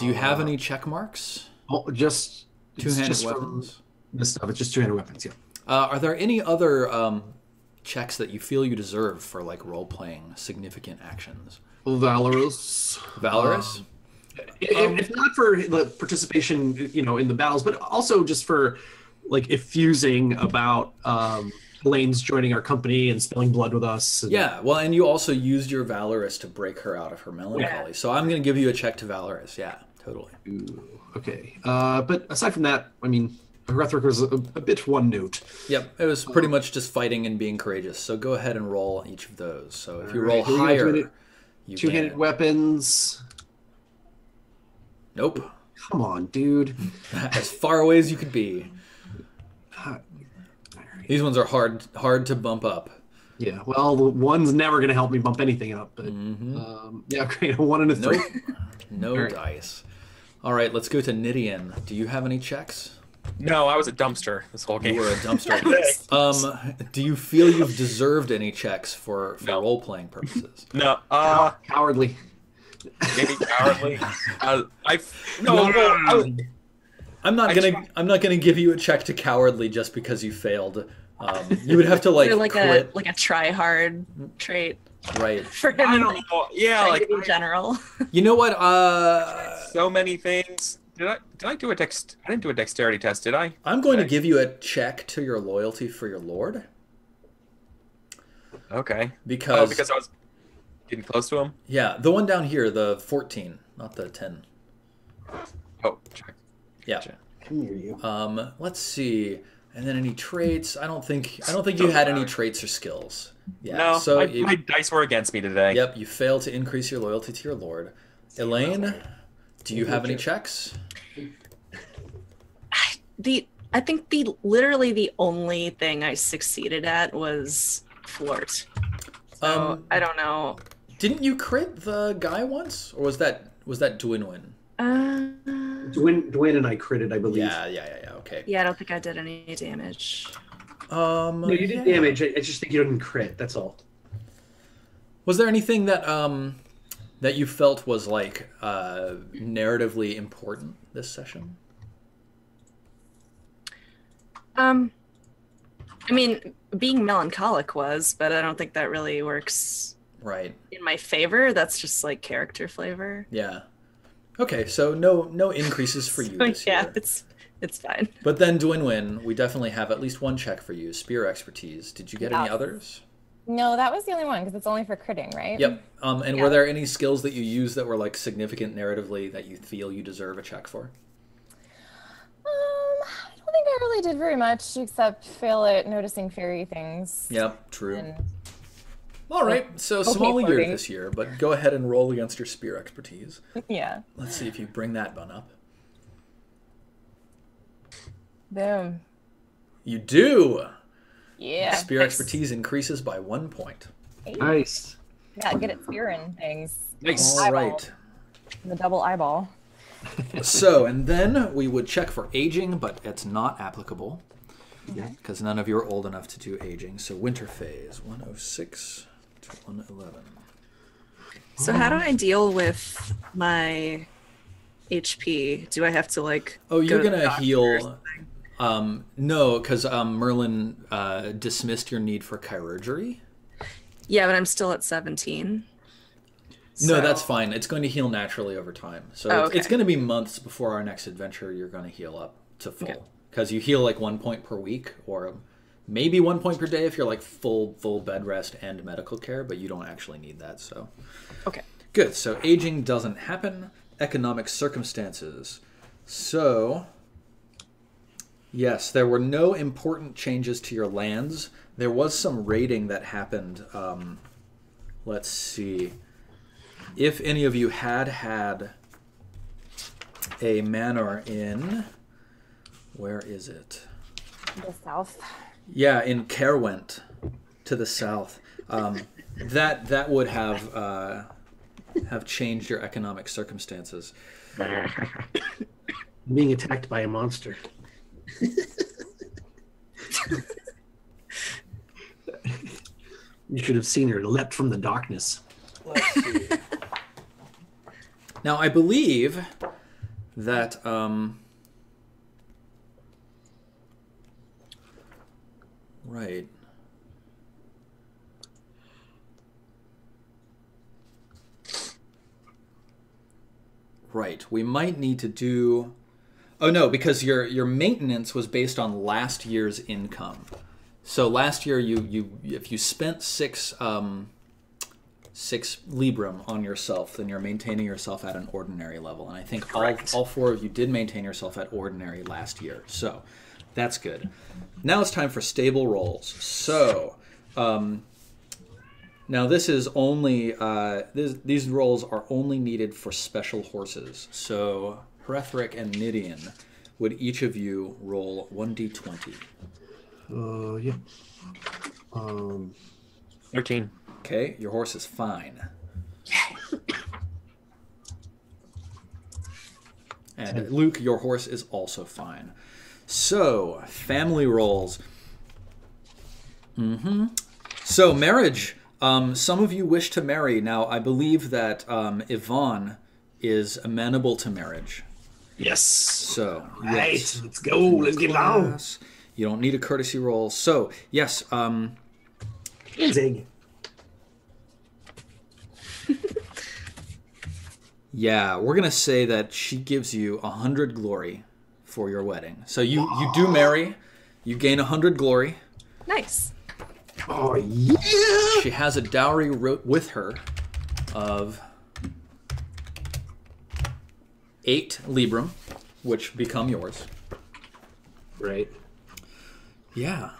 Do you have any check marks? Oh, just Two-handed weapons. This stuff. It's just two-handed weapons. Yeah. Are there any other checks that you feel you deserve for like role-playing significant actions? Valorous. Valorous? If not for the participation, in the battles, but also just for like effusing about Elaine's joining our company and spilling blood with us. Yeah, well, and you also used your Valorous to break her out of her melancholy. Yeah. So I'm going to give you a check to Valorous. Yeah, totally. Ooh, okay. But aside from that, I mean, Rethric was a bit one note. Yep, it was pretty much just fighting and being courageous. So go ahead and roll each of those. So if you roll higher, you two-handed weapons. Nope. Come on, dude. As far away as you could be. These ones are hard to bump up. Yeah, well, the one's never going to help me bump anything up. But yeah, great. A 1 and a 3. Nope. No dice. All right, let's go to Nidian. Do you have any checks? No, I was a dumpster this whole game. You were a dumpster. Do you feel you've deserved any checks for role-playing purposes? No. Cowardly. Maybe cowardly. I'm not gonna give you a check to cowardly just because you failed. You would have to like quit. a try hard trait. Right. For him. I don't know. Yeah, like in general. You know what? So many things. Did I do a dex? I didn't do a dexterity test, did I? I'm going to give you a check to your loyalty for your lord. Okay. Because I was getting close to him. Yeah, the one down here, the 14, not the 10. Oh, check. Yeah. Gotcha. Come here, you. Let's see. And then any traits? I don't think you had any traits or skills. Yeah. No. So my dice were against me today. Yep. You failed to increase your loyalty to your lord. Elaine, do you have any checks? I think literally the only thing I succeeded at was flirt. So I don't know. Didn't you crit the guy once, or was that Dwinwin? Dwayne and I critted, I believe. Yeah. Okay. Yeah, I don't think I did any damage. No, you did damage. I just think you didn't crit. That's all. Was there anything that that you felt was like narratively important this session? I mean, being melancholic was, but I don't think that really works Right. in my favor. That's just like character flavor. Yeah. Okay, so no increases for you this Yeah, year. it's fine. But then Dwinwyn, we definitely have at least one check for you, spear expertise. Did you get any others? No, that was the only one because it's only for critting, right? Yep. And were there any skills that you used that were like significant narratively that you feel you deserve a check for? I don't think I really did very much except fail at noticing fairy things. Yep, true. And All right, so small year flirting. this year, but go ahead and roll against your spear expertise. yeah. Let's see if you bring that one up. Boom. You do! Yeah. Spear expertise increases by 1 point. Nice. Yeah, good at spearing things. Nice. All right. The double eyeball. So, and then we would check for aging, but it's not applicable because none of you are old enough to do aging. So winter phase, 106 to 111. So how do I deal with my HP? Do I have to like? Oh, you're go to the gonna doctor or heal. something? No, because Merlin dismissed your need for chirurgery. Yeah, but I'm still at 17. No, So- that's fine. It's going to heal naturally over time. So Oh, it's okay. going to be months before our next adventure. You're going to heal up to full because you heal like 1 point per week, or maybe 1 point per day if you're like full bed rest and medical care. But you don't actually need that. So Okay. good. So aging doesn't happen. Economic circumstances. So yes, there were no important changes to your lands. There was some raiding that happened. Let's see. If any of you had a manor in, where is it? The south. Yeah, in Caerwent, to the south. That would have changed your economic circumstances. Being attacked by a monster. You should have seen her leapt from the darkness. Let's see. Now I believe that right. Right. We might need to do. Oh no, because your maintenance was based on last year's income. So last year you if you spent six librum on yourself, then you're maintaining yourself at an ordinary level. And I think all four of you did maintain yourself at ordinary last year. So that's good. Now it's time for stable rolls. So now this is only these rolls are only needed for special horses. So Hrethric and Nidian, would each of you roll 1d20? Yeah. 13. Okay, your horse is fine. And Luke, your horse is also fine. So, family roles. So, marriage. Some of you wish to marry. Now, I believe that Yvonne is amenable to marriage. Yes. So, Right. yes. Let's go. Let's get it on. Class. You don't need a courtesy roll. So, yes, Zig. yeah, we're going to say that she gives you 100 glory for your wedding. So you do marry, you gain 100 glory. Nice. Oh, yeah. She has a dowry with her of 8 librum, which become yours. Right. Yeah.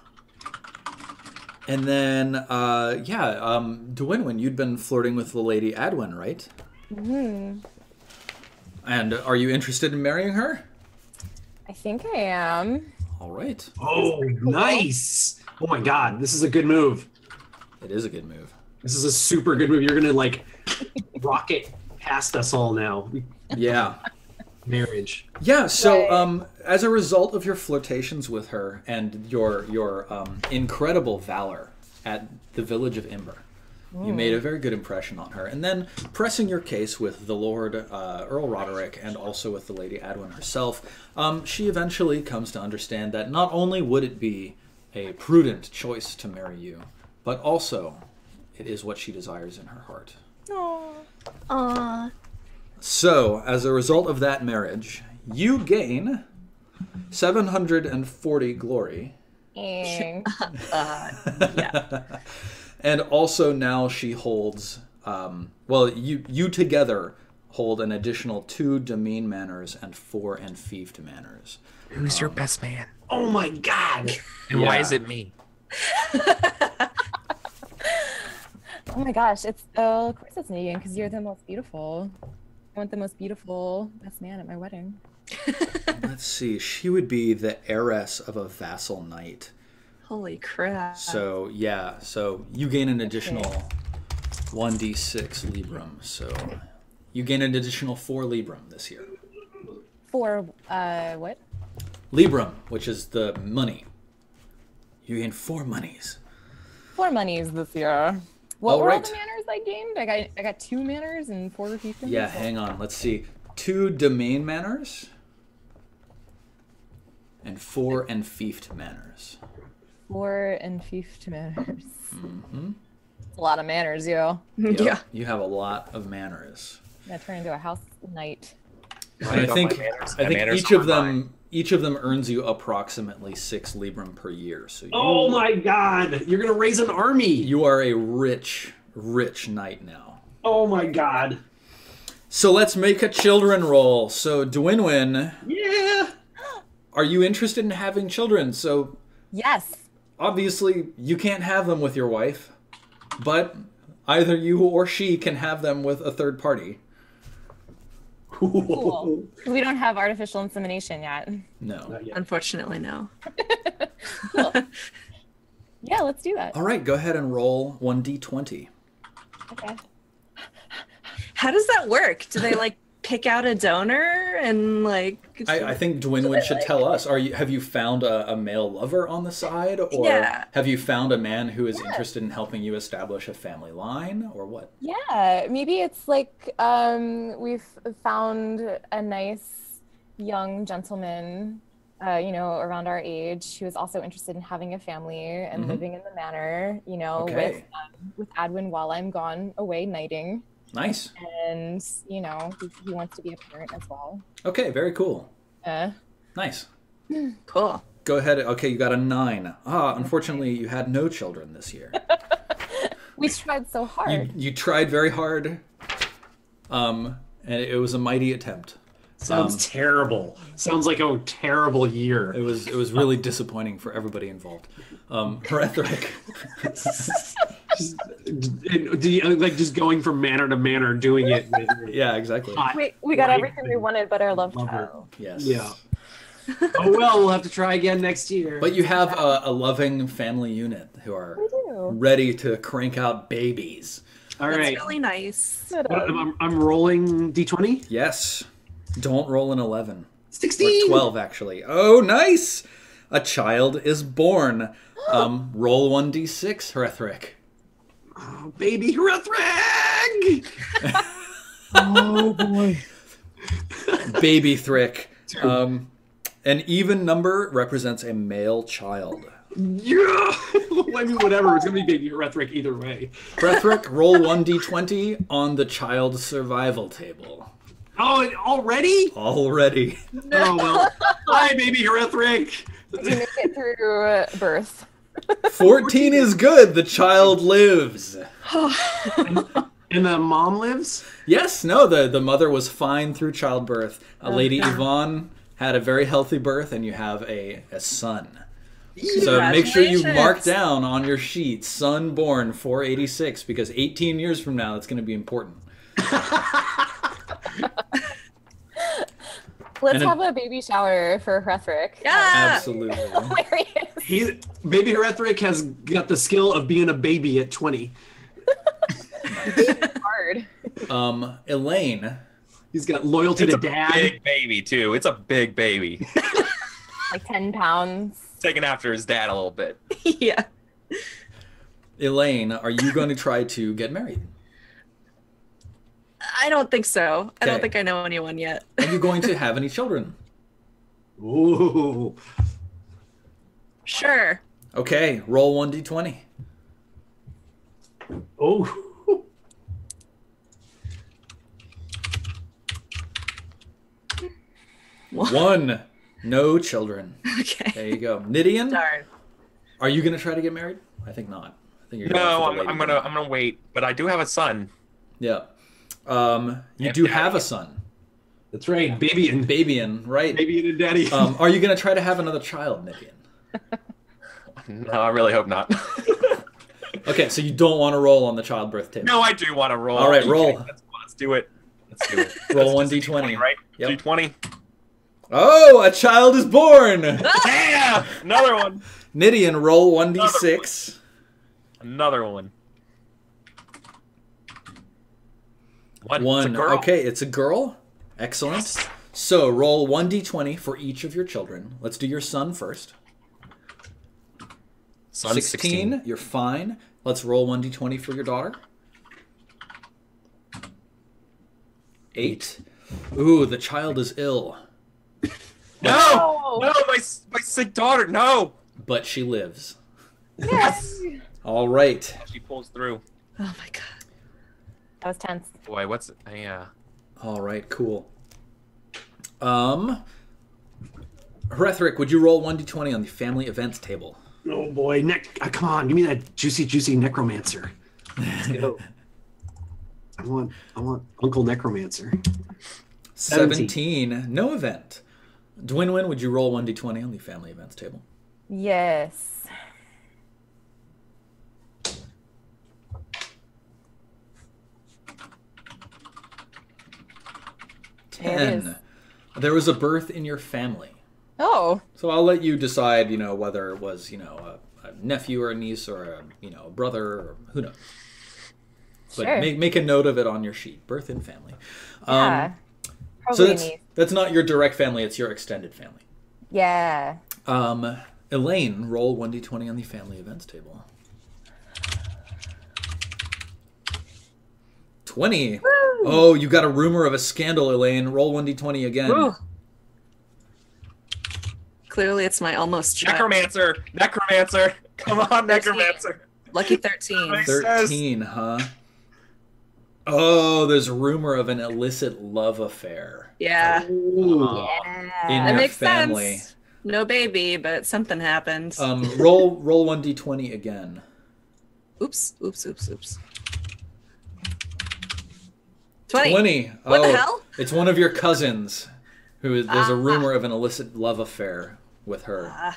And then, Dwinwyn, you'd been flirting with the Lady Adwin, right? Mm-hmm. And are you interested in marrying her? I think I am. All right. Oh, nice. Oh my God. This is a good move. It is a good move. This is a super good move. You're going to like rocket past us all now. Yeah. Marriage. Yeah, so as a result of your flirtations with her and your incredible valor at the village of Imber, you made a very good impression on her. And then pressing your case with the Lord Earl Roderick and also with the Lady Adwin herself, she eventually comes to understand that not only would it be a prudent choice to marry you, but also it is what she desires in her heart. Aww. So, as a result of that marriage, you gain 740 glory. Dang. Yeah. And also now she holds, you together hold an additional 2 Demesne Manors and 4 Enfeoffed Manors. Who's your best man? Oh my god! And why is it me? Oh my gosh, of course it's Negan, because you're the most beautiful. I want the most beautiful best man at my wedding. Let's see, she would be the heiress of a vassal knight. Holy crap. So, yeah, so you gain an additional 1d6 Librum. So you gain an additional 4 Librum this year. For, what? Librum, which is the money. You gain 4 monies. 4 monies this year. What All were all right. the manors I gained? I got 2 manors and 4 fiefdoms. Yeah, hang on. Let's see. 2 Demesne Manors and 4 Enfeoffed Manors. 4 Enfeoffed manors. Mm-hmm. It's a lot of manors, yo. Yep, Yeah. you have a lot of manors. I'm gonna turn into a house knight. And I got think my manners. I My think manners each are of them earns you approximately 6 Librum per year. So Oh my god! You're gonna raise an army! you are a rich knight now. Oh my god! So let's make a children roll. So Dwynwen, Yeah! are you interested in having children? So Yes. obviously you can't have them with your wife, but either you or she can have them with a third party. Cool. We don't have artificial insemination yet. No. Not yet. Unfortunately, no. Yeah, let's do that. All right, go ahead and roll 1d20. Okay. How does that work? Do they like pick out a donor and like? I think Dwynwen should tell us. Have you found a male lover on the side, or Yeah. have you found a man who is interested in helping you establish a family line, or what? Yeah, maybe it's like we've found a nice young gentleman, around our age who is also interested in having a family and living in the manor, Okay. with Adwin while I'm gone away knighting. Nice. And, he wants to be a parent as well. Okay, very cool. Nice. Cool. Go ahead. Okay, you got a 9. Unfortunately, you had no children this year. We tried so hard. You tried very hard, and it was a mighty attempt. Sounds terrible. Sounds like a terrible year. It was really disappointing for everybody involved. Herethric. Just going from manor to manor, doing it. Yeah, exactly. We got Right. everything we wanted but our love Love her. child. Yes. Yeah. Oh well, we'll have to try again next year. But you have a loving family unit who are We do. ready to crank out babies. All That's right. really nice. I'm rolling d20. Yes. Don't roll an 11. 16. Or 12, actually. Oh, nice! A child is born. Roll 1d6, Herethric. Oh, baby Herethric! Oh boy. Baby Thrick. An even number represents a male child. Yeah. I mean, whatever. It's gonna be baby Herethric either way. Herethric, roll 1d20 on the child survival table. Oh, already? Already. Oh well. Bye, baby Herethric. Did you make it through birth? 14 is good. The child lives. And the mom lives? Yes, no, the mother was fine through childbirth. Lady Yvonne had a very healthy birth, and you have a son. So make sure you mark down on your sheet, son born 486, because 18 years from now, that's going to be important. Let's And have a baby shower for Herethric. Yeah. Absolutely. Hilarious. Baby Herethric has got the skill of being a baby at 20. Hard. Elaine. He's got loyalty It's to a dad. big baby too. It's a big baby. Like 10 pounds. Taking after his dad a little bit. Yeah. Elaine, are you going to try to get married? I don't think so. I don't Okay. think I know anyone yet. Are you going to have any children? Ooh. Sure. Okay, roll 1d20. Oh. One. No children. Okay. There you go. Nidian, Darn. are you going to try to get married? I think not. I think you're going No, for the I'm lady. gonna wait. But I do have a son. Yeah. You And do daddy. have a son. That's right. Baby and Babyan, right? and daddy. Are you going to try to have another child, Nidian? No, I really hope not. Okay, so you don't want to roll on the childbirth table. No, I do want to roll. All right, roll. Let's do it. Let's do it. Roll Let's 1d20. right? Yep. D20. Oh, a child is born! Yeah! Another one. Nidian, roll 1d6. Another one. It's a One. girl. Okay, it's a girl. Excellent. Yes. So roll 1d20 for each of your children. Let's do your son first. Son 16. You're fine. Let's roll 1d20 for your daughter. 8. Ooh, the child is ill, No! No, my sick daughter. No! but she lives. Yes. All right. She pulls through. Oh my god. That was tense. Boy, what's yeah? All right, cool. Hrethric, would you roll 1d20 on the family events table? Oh boy, come on, give me that juicy necromancer. Let's go. I want Uncle Necromancer. 17. No event. Dwinwin, would you roll 1d20 on the family events table? Yes. There it is. 10. There was a birth in your family. Oh. So I'll let you decide, whether it was, a nephew or a niece or a brother or who knows. But Sure. make a note of it on your sheet. Birth in family. Yeah. So Probably that's not your direct family, it's your extended family. Yeah. Elaine, roll 1d20 on the family events table. 20. Oh, you got a rumor of a scandal, Elaine. Roll 1d20 again. Ooh. Clearly, it's my almost child. Necromancer. Come on, Necromancer. Lucky 13. Nice. 13, huh? Oh, there's rumor of an illicit love affair Yeah. Ooh. in That your makes family. sense. No baby, but something happened. Roll 1d20 again. Oops. 20. 20. What Oh, the hell? It's one of your cousins there's a rumor of an illicit love affair with her.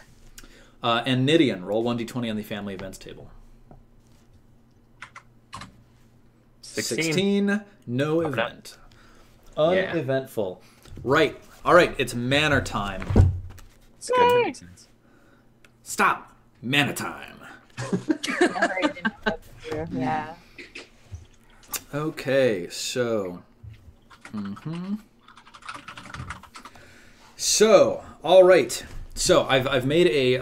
And Nidian, roll 1d20 on the family events table. 16. No event. Yeah. Uneventful. Right. All right. It's manor time. It's good. That makes sense. Stop. Manor time. Never even know. Yeah. Okay. So, all right. So I've made a.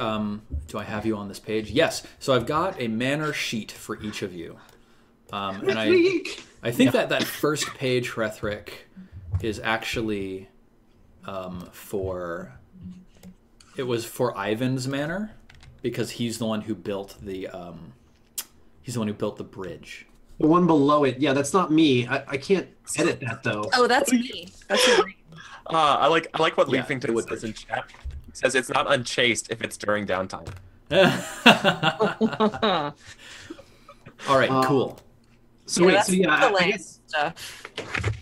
Do I have you on this page? Yes. So I've got a manor sheet for each of you. And I think that first page, Hrethric, is actually it was for Ivan's manor, because he's the one who built the bridge. The one below it, yeah, that's not me. I can't edit that though. Oh, that's me. That's me. I like what Yeah, Leafington the wood says in bridge. chat. He says it's not unchaste if it's during downtime. All right, cool. So wait, that's so yeah, the I land guess. stuff.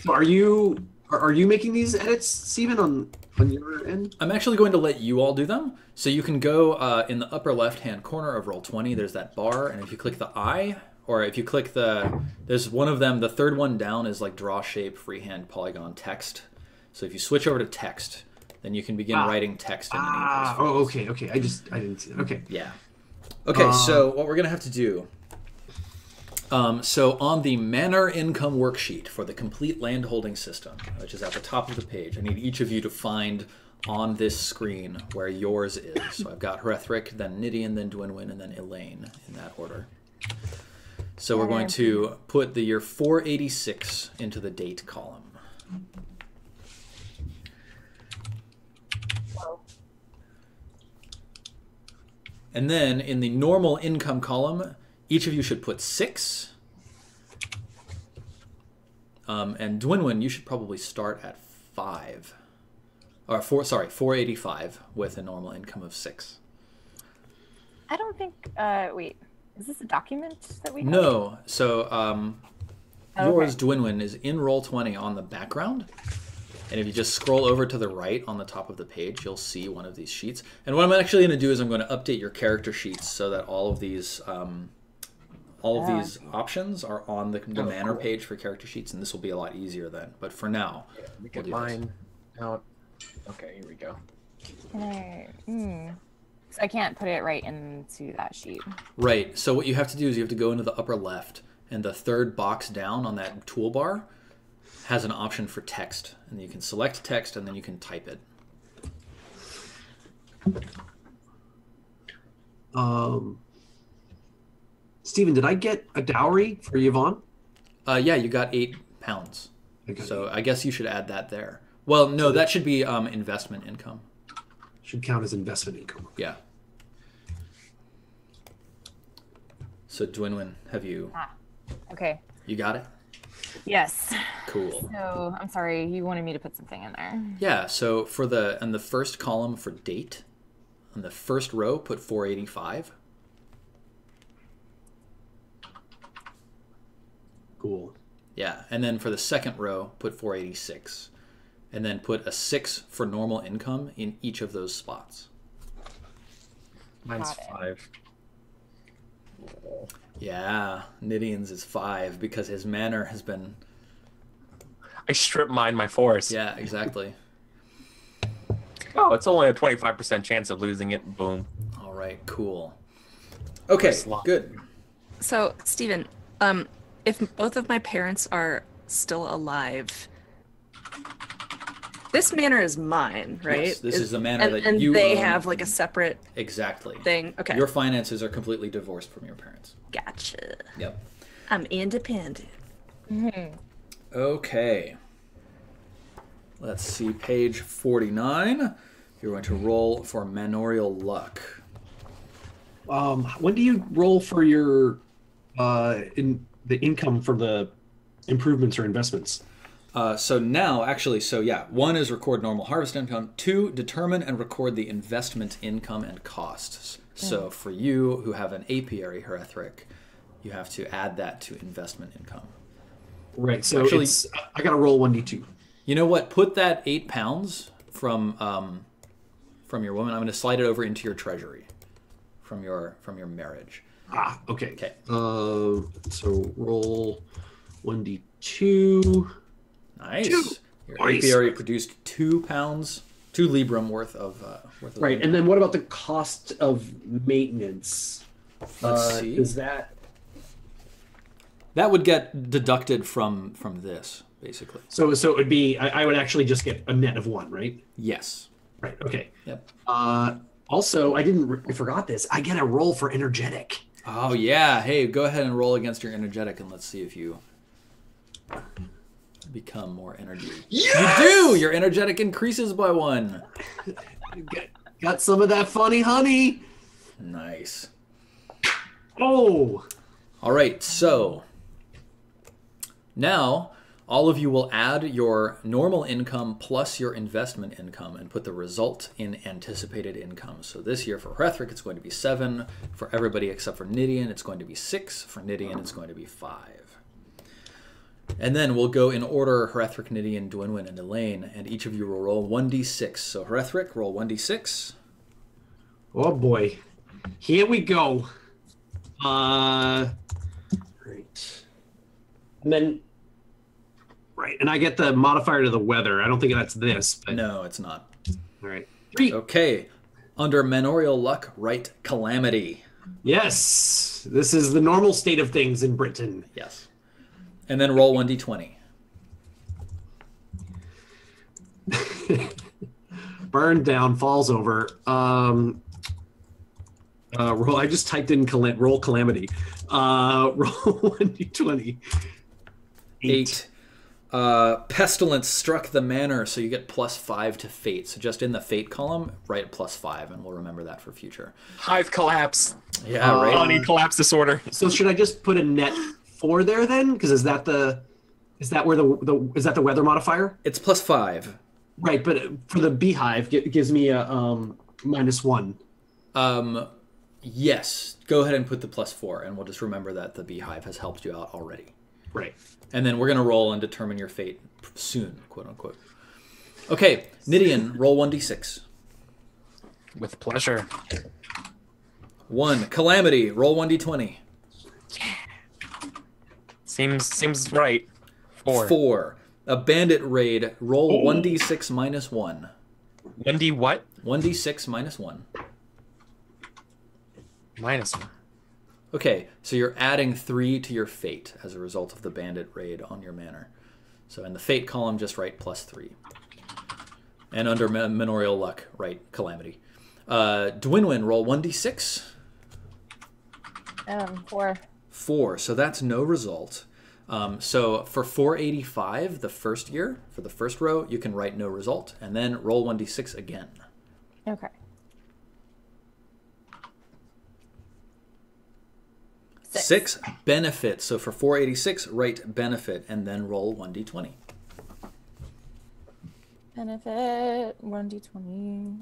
So are you making these edits, Steven, on your end? I'm actually going to let you all do them. So you can go in the upper left-hand corner of Roll20. There's that bar, and if you click the eye, or if you click there's one of them. The third one down is like draw shape, freehand, polygon, text. So if you switch over to text, then you can begin writing text in any of those fields. Okay. I didn't see that. Okay. Yeah. Okay, so what we're going to have to do... so on the manor income worksheet for the complete landholding system, which is at the top of the page, I need each of you to find on this screen where yours is. So I've got Hrethric, then Nidian, then Dwinwyn, and then Elaine in that order. So we're going to put the year 486 into the date column. And then in the normal income column, each of you should put 6. And Dwinwyn, you should probably start at 5. Or 485 with a normal income of 6. I don't think. Wait, is this a document that we have? No. So yours, Okay. Dwinwyn, is in Roll20 on the background. And if you just scroll over to the right on the top of the page, you'll see one of these sheets. And what I'm actually going to do is I'm going to update your character sheets so that all of these options are on the manor page for character sheets, and this will be a lot easier then. But for now, We get mine out. Okay, here we go. So I can't put it right into that sheet. Right. So what you have to do is you have to go into the upper left, and the third box down on that toolbar has an option for text, and you can select text and then you can type it. Steven, did I get a dowry for Yvonne? Yeah, you got £8. Okay. So I guess you should add that there. Well, no, that should be investment income. Should count as investment income. Yeah. So Dwinwyn, have you? Okay. You got it? Yes. Cool. So I'm sorry, you wanted me to put something in there. Yeah. So for in the first column for date, on the first row, put 485. Cool. Yeah, and then for the second row, put 486. And then put a 6 for normal income in each of those spots. Mine's Got it. 5. Yeah, Nidian's is 5 because his manor has been... I strip mine my force. Yeah, exactly. Oh, it's only a 25% chance of losing it. Boom. All right, cool. Okay, Slot. good. So, Steven, if both of my parents are still alive, this manor is mine, right? Yes, this is the manor that and you they own. have like a separate Exactly. thing. Okay, Your finances are completely divorced from your parents. gotcha. Yep. I'm independent. Okay. Let's see, page 49. You're going to roll for manorial luck. When do you roll for your in the income for the improvements or investments? So now, actually, so yeah, 1 is record normal harvest income. 2, determine and record the investment income and costs. So for you who have an apiary Hrethric, you have to add that to investment income. Right. So Actually- I got to roll 1d2. You know what? Put that £8 from your woman. I'm going to slide it over into your treasury from your marriage. Ah, okay. Okay. So roll 1d2. Nice. Two. Your Nice. apiary produced £2, 2 librum worth of Right. And then what about the cost of maintenance? Let's see. Is that That would get deducted from this, basically. so? So it would be. I would actually just get a net of 1, right? Yes. Right. Okay. Yep. Also, I forgot this. I get a roll for energetic. Oh yeah. Hey, go ahead and roll against your energetic, and let's see if you become more energy. Yes! You do. Your energetic increases by 1. Got some of that funny honey. Nice. Oh. All right. So now all of you will add your normal income plus your investment income and put the result in anticipated income. So this year for Hrethric, it's going to be 7. For everybody except for Nidian, it's going to be 6. For Nidian, it's going to be 5. And then we'll go in order: Hrethric, Nidian, Dwinwyn, and Elaine, and each of you will roll 1d6. So Hrethric, roll 1d6. Oh boy. Here we go. Right. And then right, and I get the modifier to the weather. I don't think that's this, but No, it's not. all right. 3. Okay. Under manorial luck, write calamity. Yes. This is the normal state of things in Britain. Yes. And then roll 1d20. burned down, falls over. Roll. I just typed in roll calamity. Roll 1d20. 8. Pestilence struck the manor, so you get +5 to fate. So just in the fate column, write +5, and we'll remember that for future. Hive collapse. Yeah, right. Body collapse disorder. So should I just put a net 4 there then? Because is that the weather modifier? It's +5. Right, but for the beehive, it gives me a -1. Yes. Go ahead and put the +4, and we'll just remember that the beehive has helped you out already. Right. And then we're going to roll and determine your fate soon, quote unquote. Okay, Nidian, roll 1d6. With pleasure. 1. Calamity, roll 1d20. Seems right. 4. 4. A bandit raid, roll 1d6 -1. 1d what? 1d6 -1. -1. Okay, so you're adding 3 to your fate as a result of the bandit raid on your manor. So in the fate column, just write +3. And under manorial luck, write calamity. Dwinwin, roll 1d6. 4. 4, so that's no result. So for 485, the first year, for the first row, you can write no result, and then roll 1d6 again. Okay. 6 benefit. So for 486, write benefit, and then roll 1d20. Benefit 1d20.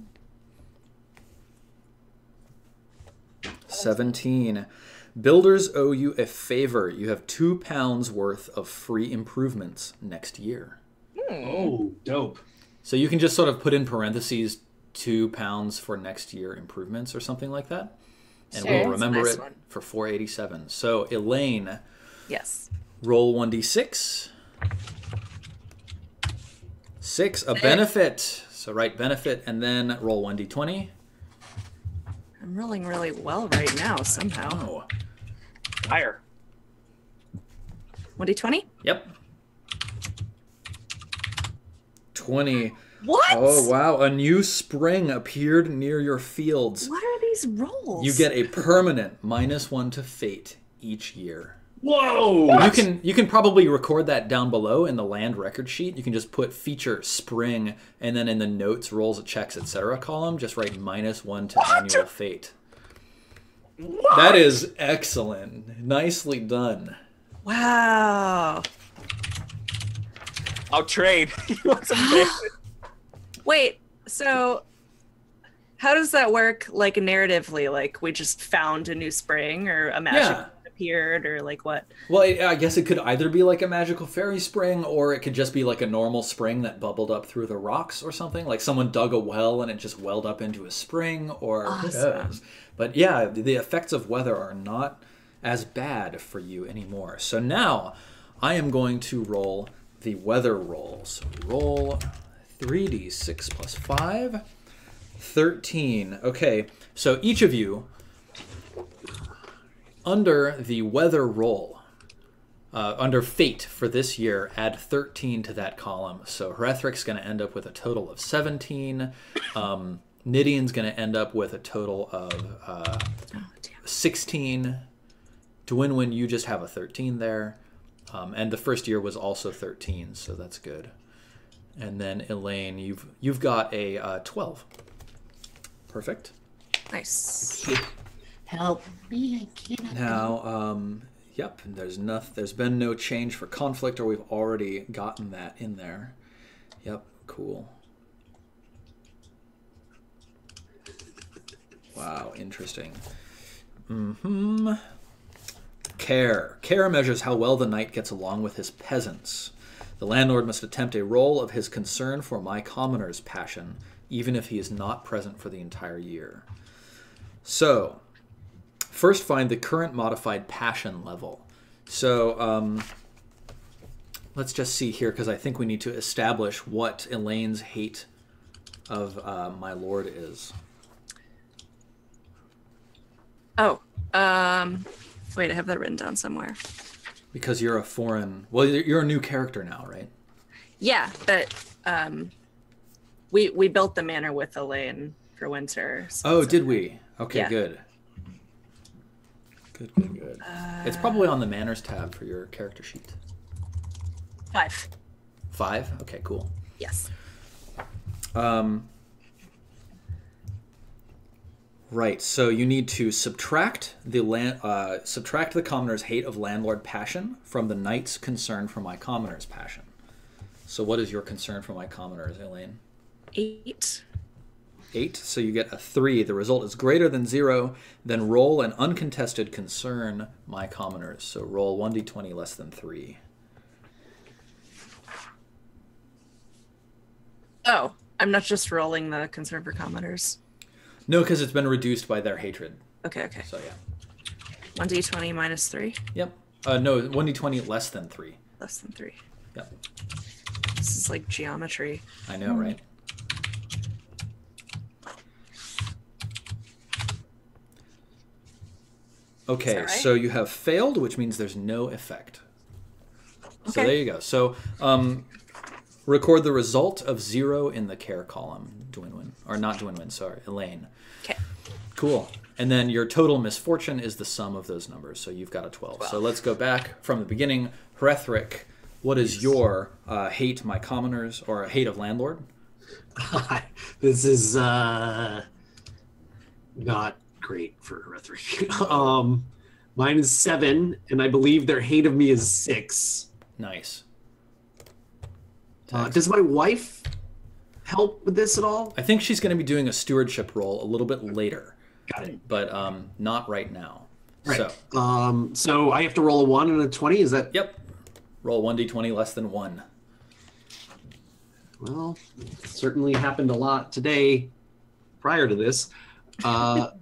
17. Builders owe you a favor. You have £2 worth of free improvements next year. Oh, dope. So you can just sort of put in parentheses £2 for next year improvements or something like that. And Sure. we'll That's remember nice it one. for 487. So Elaine, Yes. roll 1d6. 6, a benefit. So write benefit and then roll 1d20. I'm rolling really well right now somehow. Oh. Higher. 1d20? Yep. 20. What? Oh, wow. A new spring appeared near your fields. What are these rolls? You get a permanent -1 to fate each year. Whoa! You can probably record that down below in the land record sheet. You can just put feature spring, and then in the notes, rolls, checks, etc. column, just write -1 to annual fate. That is excellent. Nicely done. Wow. I'll trade. You want some trade? Wait, so how does that work, like, narratively? Like, we just found a new spring, or a magic Yeah. appeared, or like what? Well, I guess it could either be like a magical fairy spring, or it could just be like a normal spring that bubbled up through the rocks or something. Like someone dug a well and it just welled up into a spring, or who Awesome. knows. But yeah, the effects of weather are not as bad for you anymore. So now I am going to roll the weather rolls. Roll 3d6 plus 5. 13. Okay, so each of you, under the weather roll, under fate for this year, add 13 to that column. So Hrethrick's going to end up with a total of 17. Nidian's going to end up with a total of 16. Dwinwin, you just have a 13 there. And the first year was also 13, so that's good. And then Elaine, you've got a 12. Perfect. Nice. Help me, I cannot. Now, yep, there's been no change for conflict, or we've already gotten that in there. Yep, cool. Wow, interesting. Care. Care measures how well the knight gets along with his peasants. The landlord must attempt a roll of his concern for my commoner's passion, even if he is not present for the entire year. So, first find the current modified passion level. So, let's just see here, because I think we need to establish what Elaine's hate of my lord is. Oh, wait, I have that written down somewhere. Because you're a foreign... Well, you're a new character now, right? Yeah, but We built the manor with Elaine for winter. So Oh, did we? Okay, Yeah. good. Good. It's probably on the manners tab for your character sheet. 5. 5? Okay, cool. Yes. Right, so you need to subtract the commoner's hate of landlord passion from the knight's concern for my commoner's passion. So what is your concern for my commoners, Elaine? 8. 8, so you get a 3. The result is greater than 0. Then roll an uncontested concern, my commoners. So roll 1d20 less than 3. Oh, I'm not just rolling the concern for commoners. No, because it's been reduced by their hatred. Okay. So yeah. 1d20 minus 3. Yep. No, 1d20 less than 3. Less than 3. Yep. This is like geometry. I know, right? Okay, right? so you have failed, which means there's no effect. So Okay. there you go. So record the result of 0 in the care column, Dwinwyn. Or not Dwinwyn, sorry, Elaine. Okay. Cool. And then your total misfortune is the sum of those numbers. So you've got a 12. So let's go back from the beginning. Hrethric, what is your hate my commoners or hate of landlord? This is not great for Hrethric. Mine is 7, and I believe their hate of me is 6. Nice. Does my wife help with this at all? I think she's going to be doing a stewardship role a little bit later. Got it. But not right now. Right. So, So I have to roll a 1 and a 20? Is that... yep. Roll 1d20 less than 1. Well, it certainly happened a lot today prior to this. 5.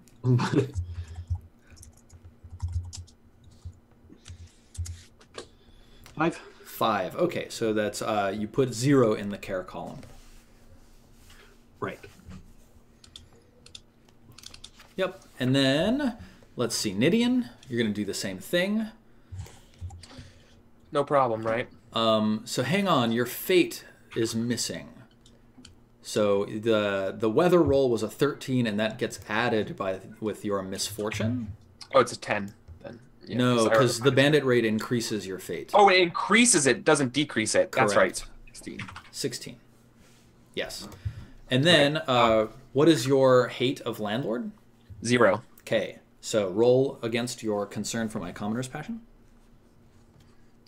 5. Okay, so that's you put 0 in the care column. Right. Yep. And then let's see, Nidian, you're going to do the same thing. No problem, right? So hang on, your fate is missing. So the weather roll was a 13, and that gets added with your misfortune. Oh, it's a 10 then. Yeah, No, I because the remember. bandit rate increases your fate. Oh, it increases it, doesn't decrease it. That's Correct. right. 16. 16. Yes. And then, what is your hate of landlord? 0. Okay, so roll against your concern for my commoner's passion.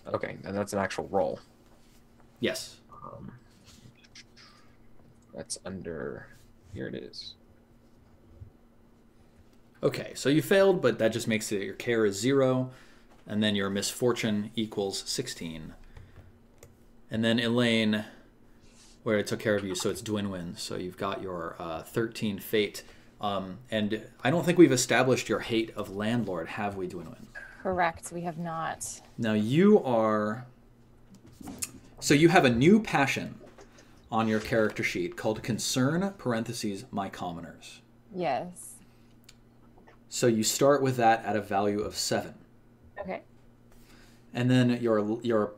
Okay, and that's an actual roll. Yes. That's under... Here it is. Okay, so you failed, but that just makes it your care is 0, and then your misfortune equals 16. And then Elaine, where I took care of you, so it's Dwinwyn, so you've got your 13 fate. And I don't think we've established your hate of landlord, have we, Dwinwyn? Correct, we have not. Now you are... So you have a new passion on your character sheet called concern, parentheses, my commoners. Yes. So you start with that at a value of 7. Okay. And then your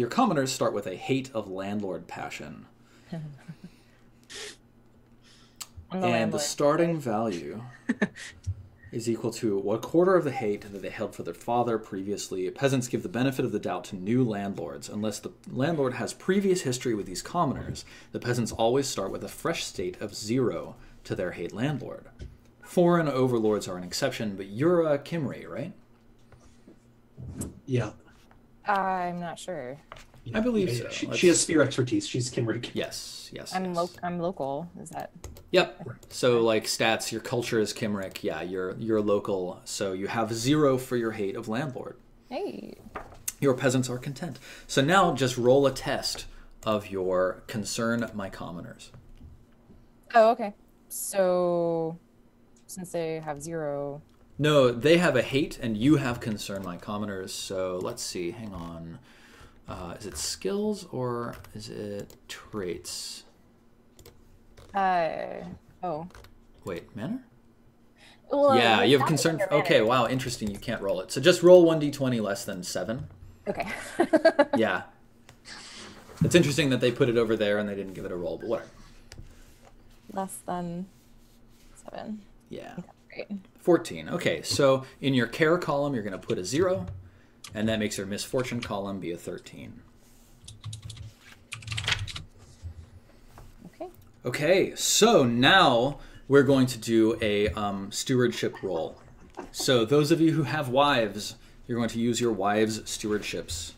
commoners start with a hate of landlord passion. I'm And the landlord. starting value is equal to 1/4 of the hate that they held for their father previously. Peasants give the benefit of the doubt to new landlords. Unless the landlord has previous history with these commoners, the peasants always start with a fresh state of 0 to their hate landlord. Foreign overlords are an exception, but you're a Kimri, right? Yeah. I'm not sure. I believe Yeah, so. She has spear expertise. She's Kimrick. Yes, yes. I'm yes. I'm local. Is that? Yep. So like stats, your culture is Kimrick. Yeah, you're local. So you have 0 for your hate of landlord. Hey. Your peasants are content. So now just roll a test of your concern, my commoners. Oh, okay. So, since they have 0. No, they have a hate and you have concern, my commoners. So let's see. Hang on. Is it skills or is it traits? Oh. Wait, manner? Well, Yeah, you have that concern. was your Okay, manner. wow, interesting. You can't roll it. So just roll 1d20 less than 7. Okay. Yeah. It's interesting that they put it over there and they didn't give it a roll, but whatever. less than 7. Yeah. Great. 14. Okay, so in your care column, you're going to put a 0, and that makes your misfortune column be a 13. Okay. Okay, so now we're going to do a stewardship roll. So those of you who have wives, you're going to use your wives' stewardships.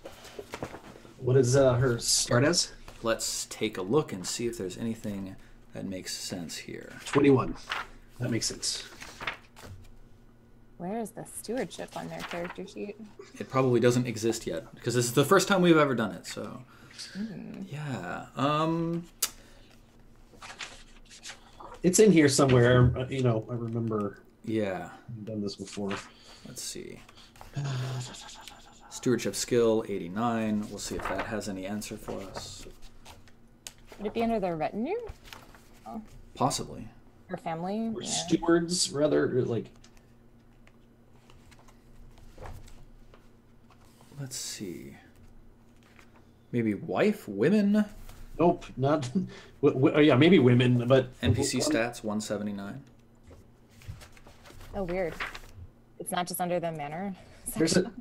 What does her start as? Let's take a look and see if there's anything that makes sense here. 21. That makes sense. Where is the stewardship on their character sheet? It probably doesn't exist yet because this is the first time we've ever done it. So, yeah. It's in here somewhere. You know, I remember. Yeah. I've done this before. Let's see. Stewardship skill 89. We'll see if that has any answer for us. Would it be under their retinue? Possibly. Or family? Or Yeah. stewards, rather, or like. Let's see. Maybe wife, women. Nope, not. Oh yeah, maybe women, but NPC stats 179. Oh, weird. It's not just under the manor. There's a.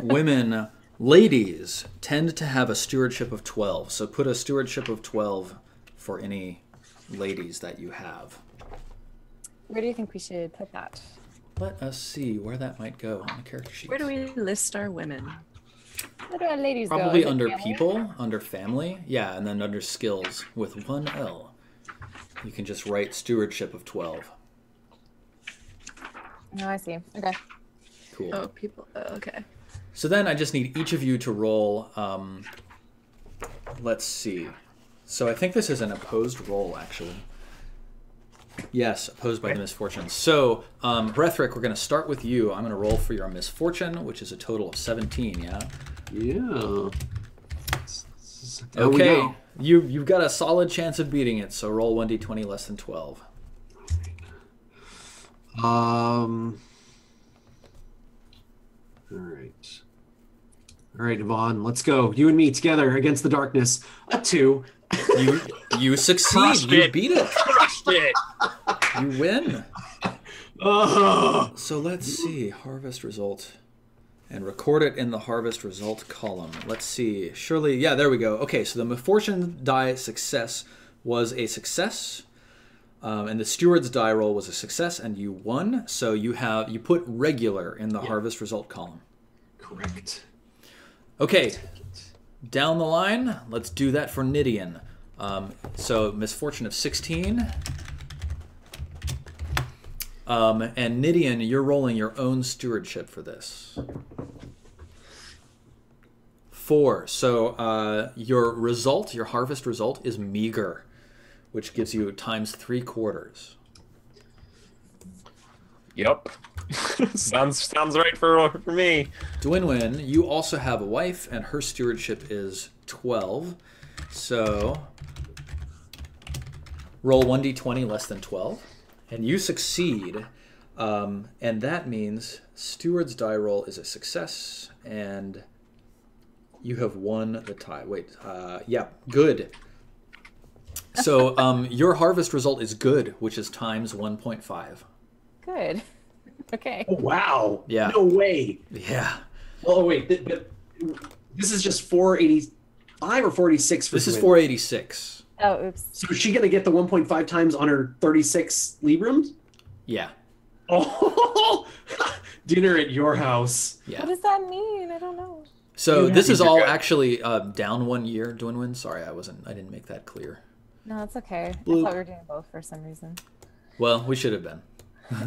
Women, ladies tend to have a stewardship of 12. So put a stewardship of 12 for any ladies that you have. Where do you think we should put that? Let us see where that might go on the character sheet. Where do we list our women? Where do our ladies go? Probably Is it under family? people, under family. Yeah, and then under skills with 1 L. You can just write stewardship of 12. Oh, I see. Okay. Cool. Oh, people. Oh, okay. So then I just need each of you to roll, let's see. So I think this is an opposed roll, actually. Yes, opposed by the misfortune. So, Brethric, we're going to start with you. I'm going to roll for your misfortune, which is a total of 17, yeah? Yeah. There we Okay, go. you've got a solid chance of beating it, so roll 1d20 less than 12. All right, Yvonne, let's go. You and me together against the darkness. A 2. You succeed. Crushed You it. beat it. Crushed it. You win. Oh. So let's see. Harvest result. And record it in the harvest result column. Let's see. Surely, yeah, there we go. Okay, so the misfortune die success was a success. And the steward's die roll was a success, and you won. So you put regular in the harvest result column. Correct. Okay, down the line, let's do that for Nidian. So misfortune of 16. And Nidian, you're rolling your own stewardship for this. 4. So your result, your harvest result, is meager, which gives you times 3/4. Yep. sounds right for me. Dwinwyn, you also have a wife, and her stewardship is 12. So roll 1d20 less than 12, and you succeed. And that means steward's die roll is a success, and you have won the tie. Wait, yeah, good. So your harvest result is good, which is times 1.5. Good. Okay. Oh, wow. Yeah. No way. Yeah. Oh, wait. But this is just 485 or 486 for This is Gwyn? 486. Oh, oops. So is she going to get the 1.5 times on her 36 Librams? Yeah. Oh, dinner at your house. Yeah. What does that mean? I don't know. So this is You're all good. actually down 1 year, Dwinwyn. Sorry, I didn't make that clear. No, it's okay. Blue. I thought we were doing both for some reason. Well, we should have been.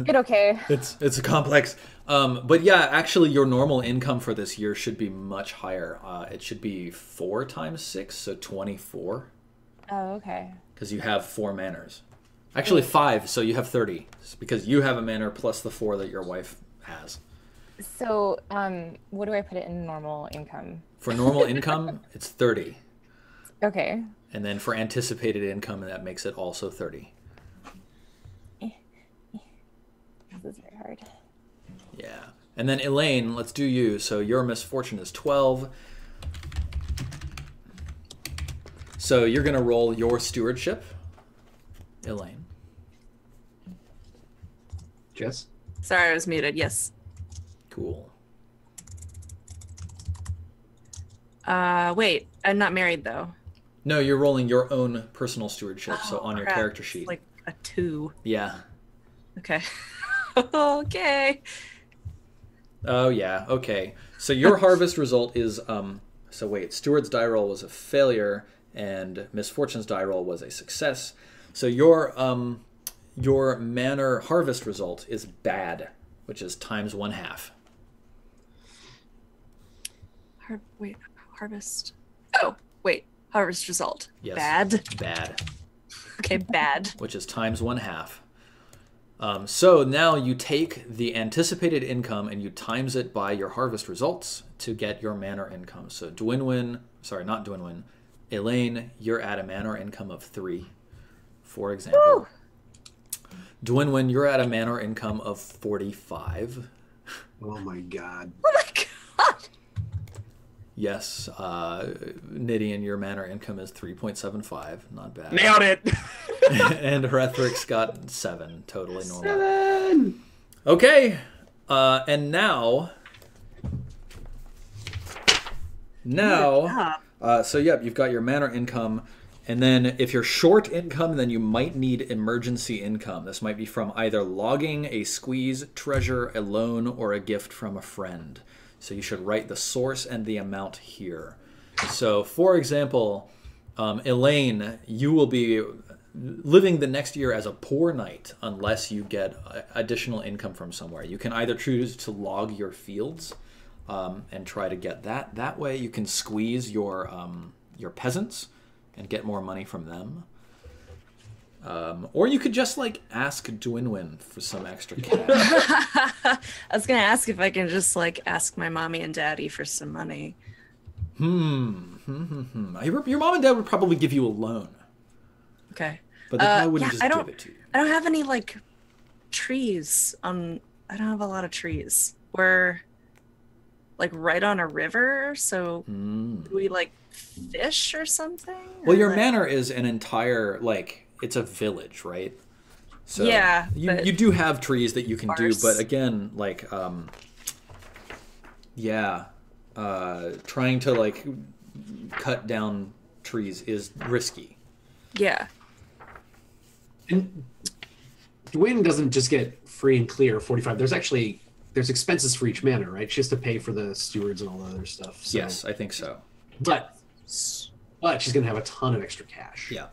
Good, okay. It's a complex. But yeah, actually, your normal income for this year should be much higher. It should be 4 times 6, so 24, Oh, okay. because you have 4 manors. Actually, 5, so you have 30, because you have a manor plus the 4 that your wife has. So, what do I put it in normal income? For normal income, it's 30. Okay. And then for anticipated income, that makes it also 30. This is very hard. Yeah. And then Elaine, let's do you. So your misfortune is 12. So you're going to roll your stewardship. Elaine. Jess? Sorry, I was muted. Yes. Cool. Wait, I'm not married though. No, you're rolling your own personal stewardship, so on your crap. character sheet. It's like a 2. Yeah. Okay. Okay. Oh, yeah. Okay. So your harvest result is... So wait, Steward's die roll was a failure, and Misfortune's die roll was a success. So your manor harvest result is bad, which is times 1/2. Wait, harvest. Oh, wait. Harvest result. Yes. Bad. Okay, bad. Which is times 1/2. So now you take the anticipated income and you times it by your harvest results to get your manor income. So Elaine, you're at a manor income of 3, for example. Woo! Dwinwyn, you're at a manor income of 45. Oh my god. Oh my god. Yes, Nidian, your manor income is 3.75. Not bad. Nailed it. And Hrethrick's got 7. Totally normal. 7. Okay, and now, so yep, you've got your manor income, and then if you're short income, then you might need emergency income. This might be from either logging, a squeeze, treasure, a loan, or a gift from a friend. So you should write the source and the amount here. So, for example, Elaine, you will be living the next year as a poor knight unless you get additional income from somewhere. You can either choose to log your fields and try to get that. That way you can squeeze your peasants and get more money from them. Or you could just ask Dwinwyn for some extra cash. I was gonna ask if I can just ask my mommy and daddy for some money. Your mom and dad would probably give you a loan. Okay. But they probably wouldn't just give it to you. I don't have any trees on. I don't have a lot of trees. We're right on a river, so do we fish or something? Well, your manor is an entire it's a village, right? So yeah, you do have trees that you can do, sparse. but again, trying to cut down trees is risky. Yeah. And Dwayne doesn't just get free and clear 45. There's expenses for each manor, right? She has to pay for the stewards and all the other stuff. So. Yes, I think so. But she's gonna have a ton of extra cash. Yeah.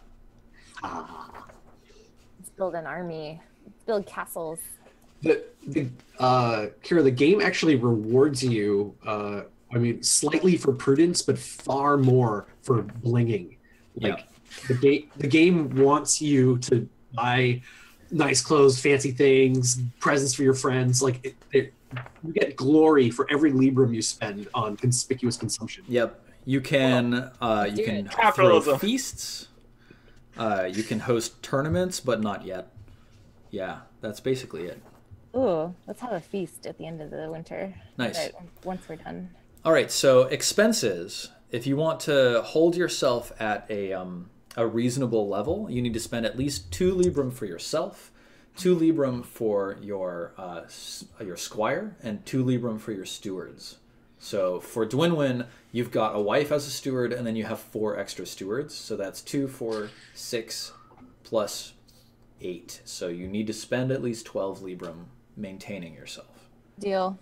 Let's build an army. Let's build castles. Kira, the game actually rewards you. Slightly for prudence, but far more for blinging. The game wants you to buy nice clothes, fancy things, presents for your friends. You get glory for every librum you spend on conspicuous consumption. Yep. You can throw feasts. You can host tournaments, but not yet. Yeah, that's basically it. Ooh, let's have a feast at the end of the winter. Nice. Right, once we're done. All right, so expenses. If you want to hold yourself at a reasonable level, you need to spend at least 2 librum for yourself, 2 librum for your squire, and 2 librum for your stewards. So for Dwinwyn, you've got a wife as a steward, and then you have 4 extra stewards. So that's 2, 4, 6, plus 8. So you need to spend at least 12 librum maintaining yourself. Deal.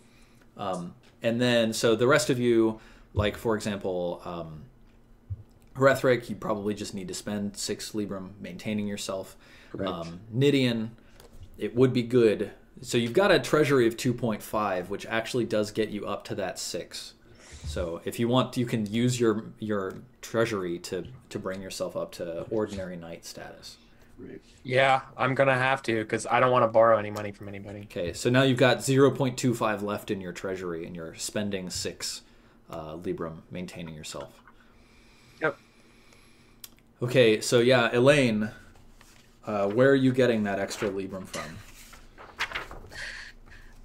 And then, so the rest of you, for example, Hrethrick, you probably just need to spend 6 librum maintaining yourself. Nidian, it would be good. So you've got a treasury of 2.5, which actually does get you up to that 6. So if you want, you can use your treasury to bring yourself up to ordinary knight status. Right. Yeah, I'm gonna have to because I don't want to borrow any money from anybody. Okay, so now you've got 0.25 left in your treasury, and you're spending 6 librum maintaining yourself. Yep. Okay, so yeah, Elaine, where are you getting that extra librum from?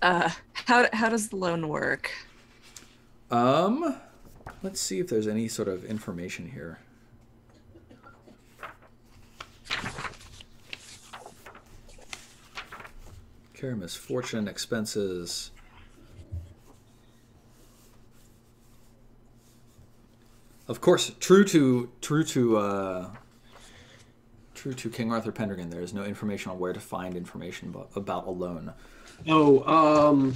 How does the loan work? Let's see if there's any sort of information here. Care, misfortune, expenses. Of course, true to King Arthur Pendragon, there is no information on where to find information about a loan. Oh,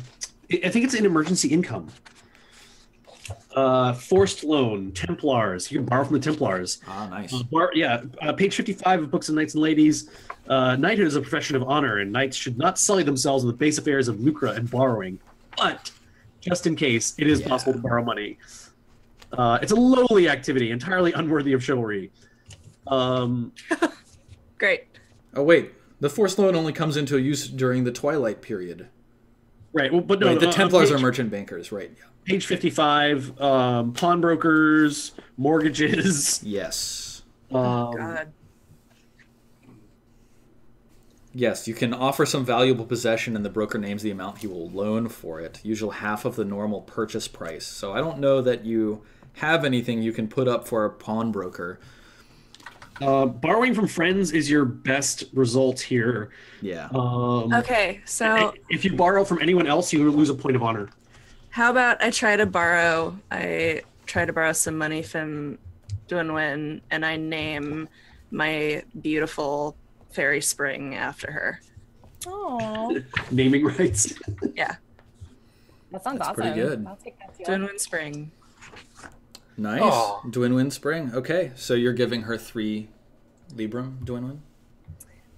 I think it's an emergency income. Forced loan, Templars. You can borrow from the Templars. Ah, nice. Page 55 of Books of Knights and Ladies. Knighthood is a profession of honor, and knights should not sully themselves with base affairs of lucre and borrowing. But, just in case, it is possible to borrow money. It's a lowly activity, entirely unworthy of chivalry. Great. Oh, wait. The forced loan only comes into use during the Twilight period. Right, well, but no, Wait, the Templars are merchant bankers, right? Yeah. Page 55, pawnbrokers, mortgages. Yes. God. Yes, you can offer some valuable possession and the broker names the amount he will loan for it, usually half of the normal purchase price. So I don't know that you have anything you can put up for a pawnbroker. Borrowing from friends is your best result here. Yeah. Okay, so if you borrow from anyone else, you lose a point of honor. how about I try to borrow some money from Dwinwyn, and I name my beautiful fairy spring after her. Oh, Naming rights. Yeah, that sounds That's awesome. pretty good. I'll take that too. Dwinwyn Spring. Nice. Aw. Dwinwyn Spring. Okay, so you're giving her 3 Libram, Dwinwyn?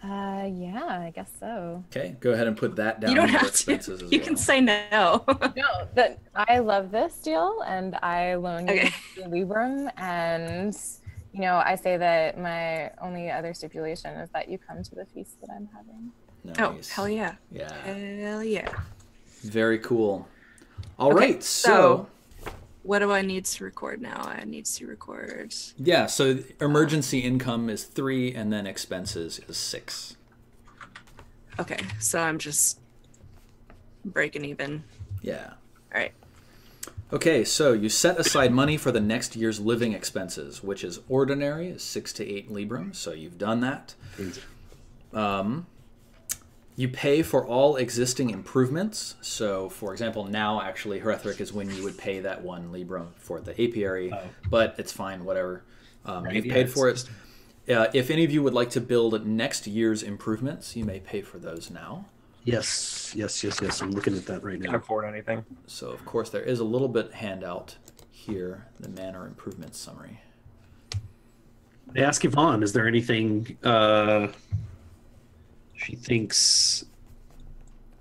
Yeah, I guess so. Okay, go ahead and put that down. You don't under have expenses to. as You well. can say no. No, but I love this deal, and I loan you Okay. the Libram, and I say that my only other stipulation is that you come to the feast that I'm having. Nice. Oh, hell yeah. Yeah. Hell yeah. Very cool. All Okay, right, so what do I need to record now? I need to record. yeah, so emergency income is 3, and then expenses is 6. Okay, so I'm just breaking even. Yeah. All right. Okay, so you set aside money for the next year's living expenses, which is ordinary, is 6 to 8 Libram, so you've done that. You pay for all existing improvements. So, for example, now actually Herethric is when you would pay that 1 Libram for the apiary, but it's fine, whatever. You've paid for it. If any of you would like to build next year's improvements, you may pay for those now. Yes. I'm looking at that right Can't now. afford anything. So, of course, there is a little bit handout here, the manor improvements summary. I ask Yvonne, is there anything she thinks...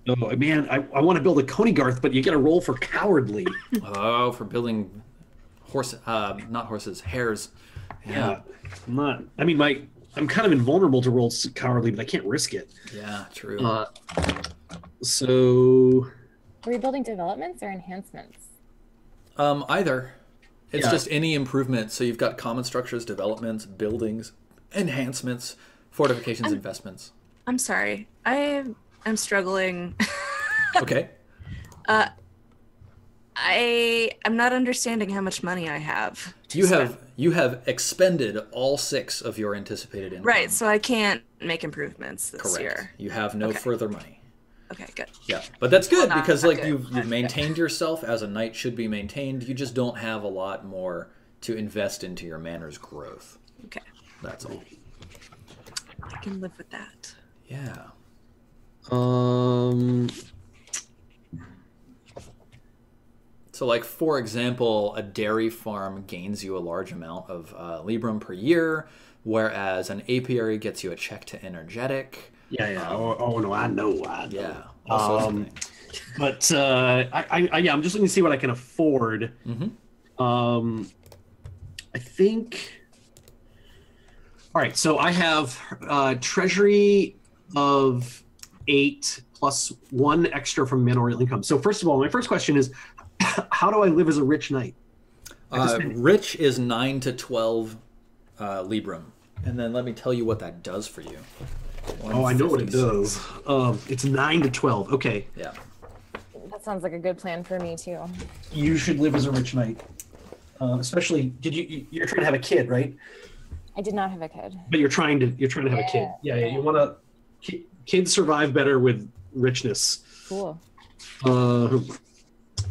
Oh, man, I want to build a Conygarth, but you get a roll for cowardly. Oh, for building not horses, hares. Yeah. I'm kind of invulnerable to roll cowardly, but I can't risk it. Yeah, true. So... Are we building developments or enhancements? Either. It's Yeah. just any improvement. So you've got common structures, developments, buildings, enhancements, fortifications, investments. I'm sorry. I am struggling. Okay. I'm not understanding how much money I have. You have expended all 6 of your anticipated income. Right, so I can't make improvements this Correct. year. You have no Okay. further money. Okay, good. Yeah, but that's good Well, because not like good. you've maintained yourself as a knight should be maintained. You just don't have a lot more to invest into your manor's growth. Okay, That's all. I can live with that. Yeah. So, like, for example, a dairy farm gains you a large amount of Libram per year, whereas an apiary gets you a check to energetic. Yeah. Oh no, I know. Yeah. all sorts of things. But I'm just looking to see what I can afford. Mhm. I think. All right, so I have treasury of 8 plus 1 extra from manorial income. So first of all, my first question is, how do I live as a rich knight? Rich is 9 to 12 Libram. And then let me tell you what that does for you. Oh, I know what it does. It's 9 to 12. Okay. Yeah. That sounds like a good plan for me too. You should live as a rich knight. Especially, you're trying to have a kid, right? I did not have a kid. But you're trying to have a kid. Yeah. You want to. Kids survive better with richness. Cool.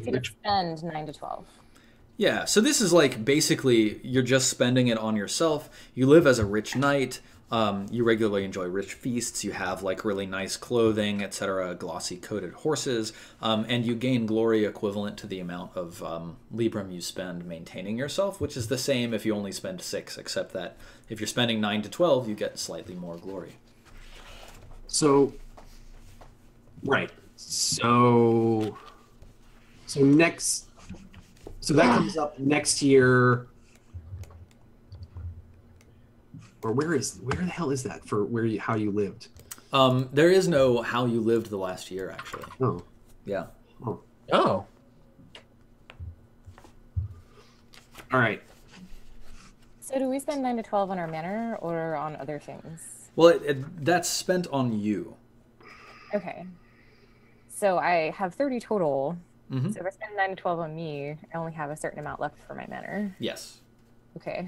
Rich- Spend 9 to 12. Yeah, so this is like basically you're just spending it on yourself. You live as a rich knight. You regularly enjoy rich feasts. You have like really nice clothing, etc., glossy coated horses, and you gain glory equivalent to the amount of librum you spend maintaining yourself, which is the same if you only spend 6, except that if you're spending 9 to 12, you get slightly more glory. So, right. So next. So that comes up next year. Or where the hell is that for how you lived? There is no how you lived the last year, actually. Oh. Yeah. Oh. Oh. All right. So do we spend 9 to 12 on our manor or on other things? Well, that's spent on you. Okay. So I have 30 total. Mm-hmm. So if I spend 9 to 12 on me, I only have a certain amount left for my manor. Yes. Okay.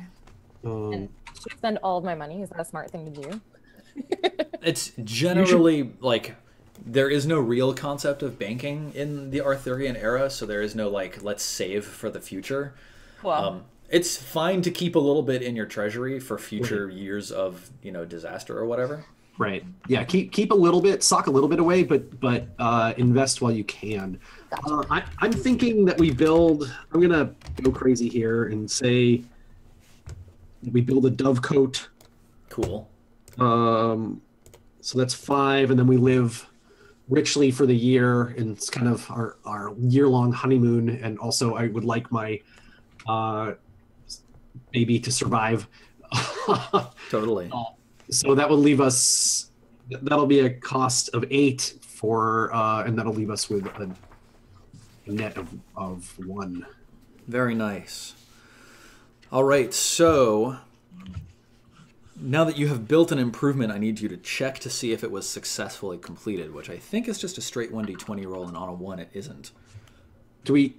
And should I spend all of my money? Is that a smart thing to do? It's generally like there is no real concept of banking in the Arthurian era, so there is no like let's save for the future. Well, It's fine to keep a little bit in your treasury for future years of disaster or whatever. Right. Yeah. Keep a little bit, sock a little bit away, but invest while you can. Gotcha. I'm thinking that we build. I'm gonna go crazy here and say we build a dovecote. Cool. So that's 5, and then we live richly for the year, and it's kind of our year-long honeymoon. And also, I would like my baby to survive. Totally. So that will leave us. That'll be a cost of 8 for, and that'll leave us with a net of 1. Very nice. All right, so now that you have built an improvement, I need you to check to see if it was successfully completed, which I think is just a straight 1d20 roll, and on a 1 it isn't. Do we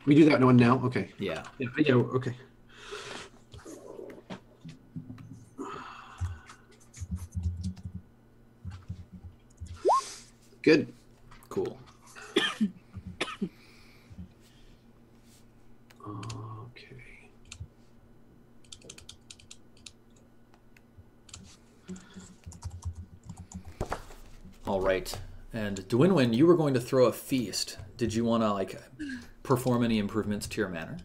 do that one now? Okay. Yeah. Yeah. Okay. Good. Cool. Okay. All right. And Dwinwyn, you were going to throw a feast. Did you want to perform any improvements to your manor?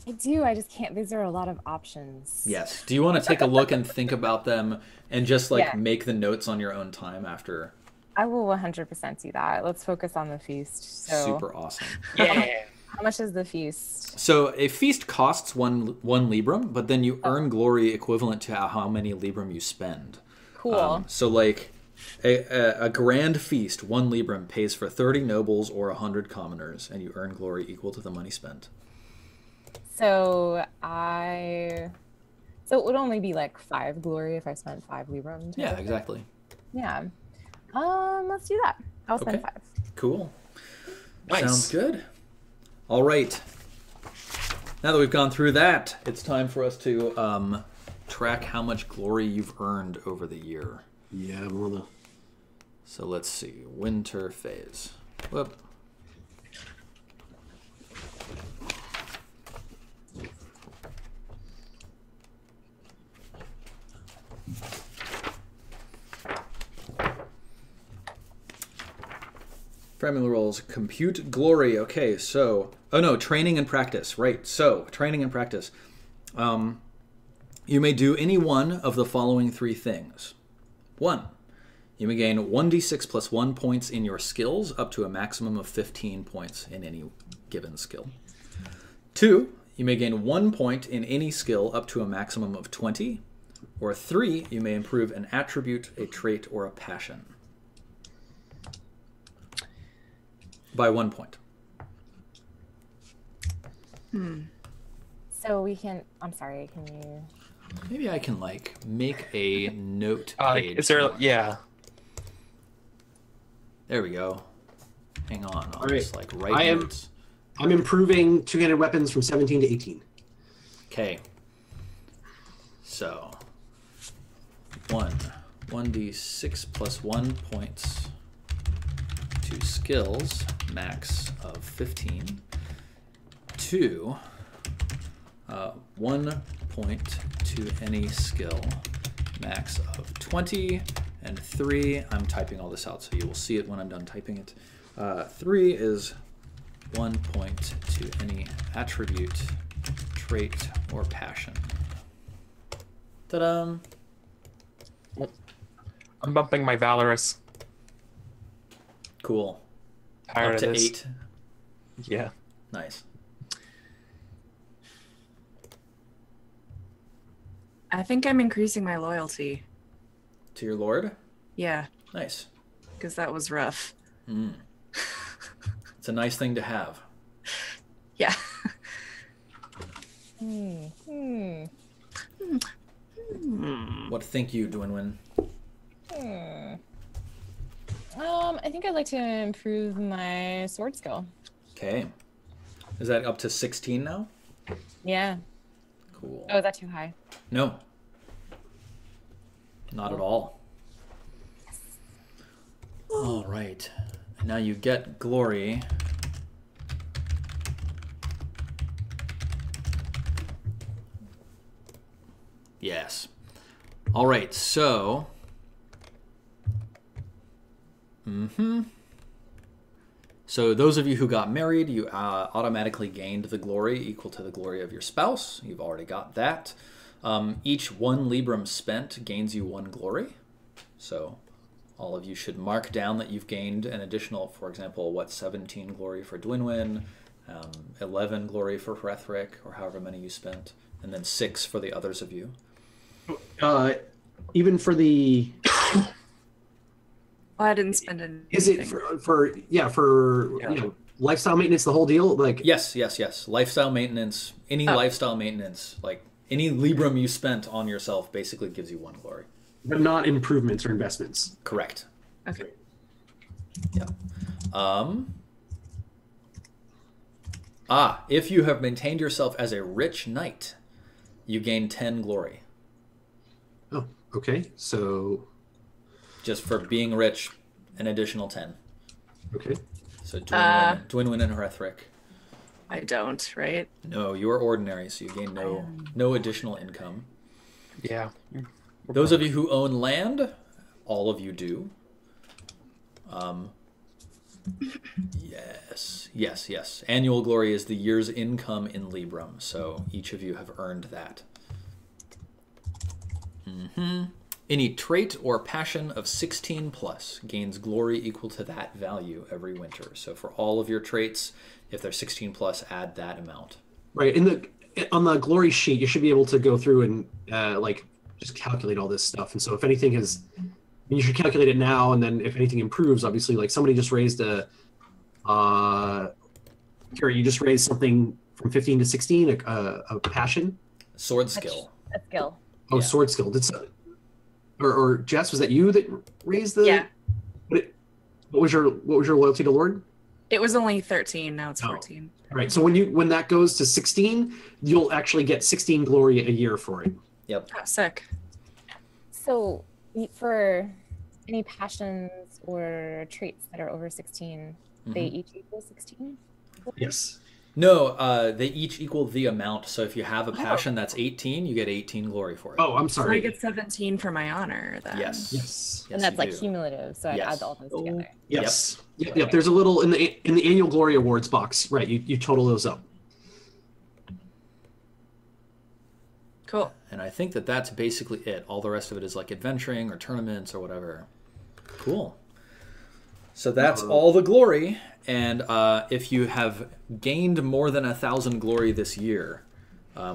I do. I just can't. These are a lot of options. Yes. Do you want to take a look and think about them and just Yeah. make the notes on your own time after? I will 100% do that. Let's focus on the feast. So, Super awesome. Yeah. how much is the feast? So a feast costs one librum, but then you earn glory equivalent to how many librum you spend. Cool. So a grand feast, 1 librum pays for 30 nobles or 100 commoners, and you earn glory equal to the money spent. So it would only be 5 glory if I spent 5 librum. Yeah, exactly. Yeah. Let's do that. I'll spend Okay. 5. Cool. Nice. Sounds good. All right. Now that we've gone through that, it's time for us to track how much glory you've earned over the year. Yeah, I'm on the. So let's see. Winter phase. Whoop. Family rolls. Compute glory. Okay, so... Oh no, training and practice. Right, so training and practice. You may do any one of the following 3 things. 1. You may gain 1d6 plus 1 points in your skills, up to a maximum of 15 points in any given skill. 2. You may gain 1 point in any skill, up to a maximum of 20. Or 3. You may improve an attribute, a trait, or a passion by 1 point. So we can. I'm sorry. Can you? Maybe I can make a note page. Is there? somewhere. Yeah. There we go. Hang on. I'll All right. just write notes. I'm improving two-handed weapons from 17 to 18. Okay. So 1d6 plus 1 points to skills, max of 15, 2, 1 point to any skill, max of 20, and 3, I'm typing all this out so you will see it when I'm done typing it. 3 is 1 point to any attribute, trait, or passion. Ta-da! I'm bumping my Valorous. Cool. Tired Up to of this. 8. Yeah. Nice. I think I'm increasing my loyalty. To your lord? Yeah, Nice. because that was rough. It's a nice thing to have. Yeah. What think you, Dwinwin? I think I'd like to improve my sword skill. Okay. Is that up to 16 now? Yeah. Cool. Oh, is that too high? No. Not at all. All right. Now you get glory. Yes. All right, so... So those of you who got married, you automatically gained the glory equal to the glory of your spouse. You've already got that. Each 1 Libram spent gains you 1 glory. So all of you should mark down that you've gained an additional, for example, 17 glory for Dwinwin, 11 glory for Hrethric, or however many you spent, and then 6 for the others of you. Even for the... Well, I didn't spend anything. Is it for you know, lifestyle maintenance, the whole deal? Like Yes. Lifestyle maintenance, any lifestyle maintenance, like any Libram you spent on yourself basically gives you 1 glory. but not improvements or investments. Correct. Okay. Yeah. If you have maintained yourself as a rich knight, you gain 10 glory. Oh, okay. So Just for being rich, an additional 10. okay. So Dwinwin and Hrethric. I don't, right? No, you are ordinary, so you gain no additional income. Yeah. Those of you who own land, all of you do. Yes. Annual glory is the year's income in Libram, so each of you have earned that. Any trait or passion of 16 plus gains glory equal to that value every winter. So for all of your traits, if they're 16 plus, add that amount. Right. On the glory sheet, you should be able to go through and like just calculate all this stuff. And so if anything is, you should calculate it now, and then if anything improves, obviously, like somebody just raised here, you just raised something from 15 to 16, a passion. Sword skill. A skill. Oh, Yeah. sword skill. Or Jess, was that you that raised the? Yeah. What was your loyalty to Lord? It was only 13. Now it's Oh. 14. All right. So when that goes to 16, you'll actually get 16 glory a year for it. Yep. Oh, sick. So for any passions or traits that are over 16, they each equal 16? Yes. No, they each equal the amount. So if you have a passion that's 18, you get 18 glory for it. Oh, I'm So I sorry. get 17 for my honor then. Yes. Yes. Yes, And that's you like do. cumulative, so I'd Yes. add all those together. Yes. Yep. There's a little in the annual glory awards box. Right. You total those up. Cool. And I think that's basically it. All the rest of it is like adventuring or tournaments or whatever. Cool. So that's all the glory. And if you have gained more than 1,000 glory this year,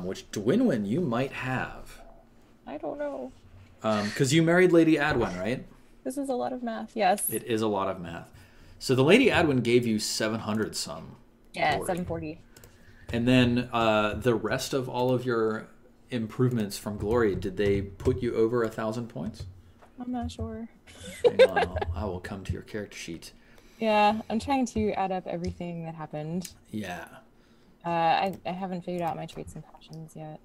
which Dwinwin you might have, I don't know. because you married Lady Adwin, right? This is a lot of math. Yes. It is a lot of math. So the Lady Adwin gave you 700 some. Yeah, glory. 740. And then the rest of all of your improvements from glory, did they put you over 1,000 points? I'm not sure. Hang on, I will come to your character sheet. Yeah, I'm trying to add up everything that happened. Yeah. I haven't figured out my traits and passions yet.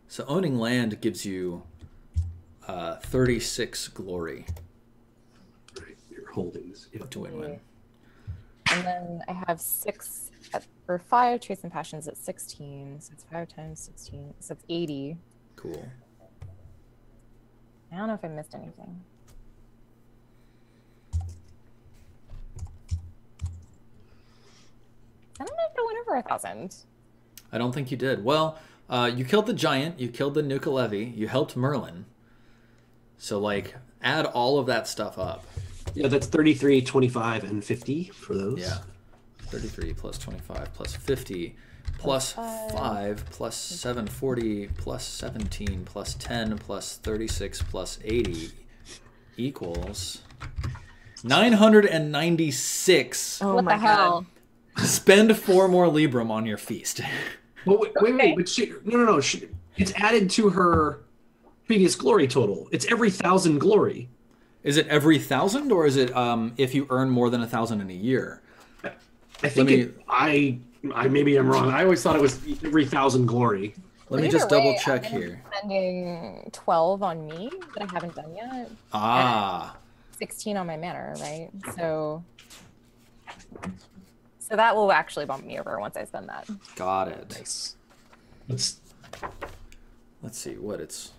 So owning land gives you 36 glory. All right, your holdings. Yep. To win. And then I have 6 for 5 traits and passions at 16. So it's 5 times 16. So it's 80. Cool. I don't know if I missed anything. I don't know if I went over 1,000. I don't think you did. Well, you killed the giant, you killed the Nuka-Levi, you helped Merlin. So, like, add all of that stuff up. Yeah, that's 33, 25, and 50 for those. Yeah. 33 plus 25 plus 50 plus 5 plus 740 plus 17 plus 10 plus 36 plus 80 equals 996. Oh What my the hell? Spend 4 more Librum on your feast. Well, wait. But no. It's added to her previous glory total. It's every 1,000 glory. Is it every 1,000 or is it if you earn more than 1,000 in a year? I think I maybe I'm wrong. I always thought it was every 1,000 glory. Let me Either just way, double check I'm gonna here. be spending 12 on me that I haven't done yet. Ah. 16 on my manor, right? So that will actually bump me over once I spend that. Got it. Nice. Let's see what it's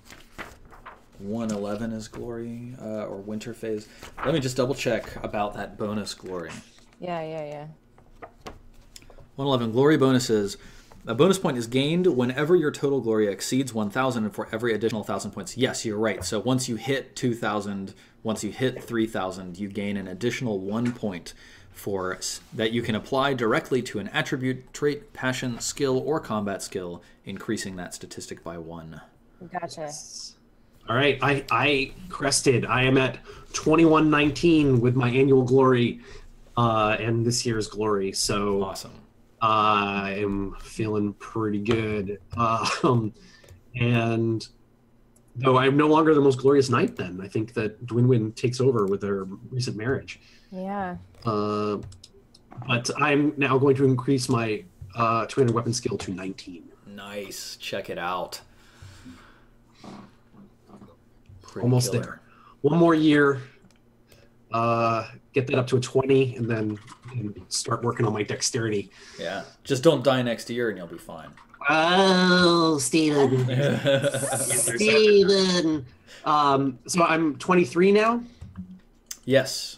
111 is glory or winter phase. Let me just double check about that bonus glory. Yeah. 111 glory bonuses. A bonus point is gained whenever your total glory exceeds 1,000 and for every additional 1,000 points. Yes, you're right. So once you hit 2,000, once you hit 3,000, you gain an additional 1 point that you can apply directly to an attribute, trait, passion, skill, or combat skill, increasing that statistic by 1. Gotcha. All right, I crested. I am at 2119 with my annual glory and this year's glory. So Awesome. I am feeling pretty good. And though I'm no longer the most glorious knight, then I think that Dwinwyn takes over with her recent marriage. Yeah. But I'm now going to increase my 200 weapon skill to 19. Nice. Check it out. Pretty Almost killer. there. One more year. Get that up to a 20, and then start working on my dexterity. Yeah. Just don't die next year and you'll be fine. Oh, Steven. Steven. So I'm 23 now. Yes.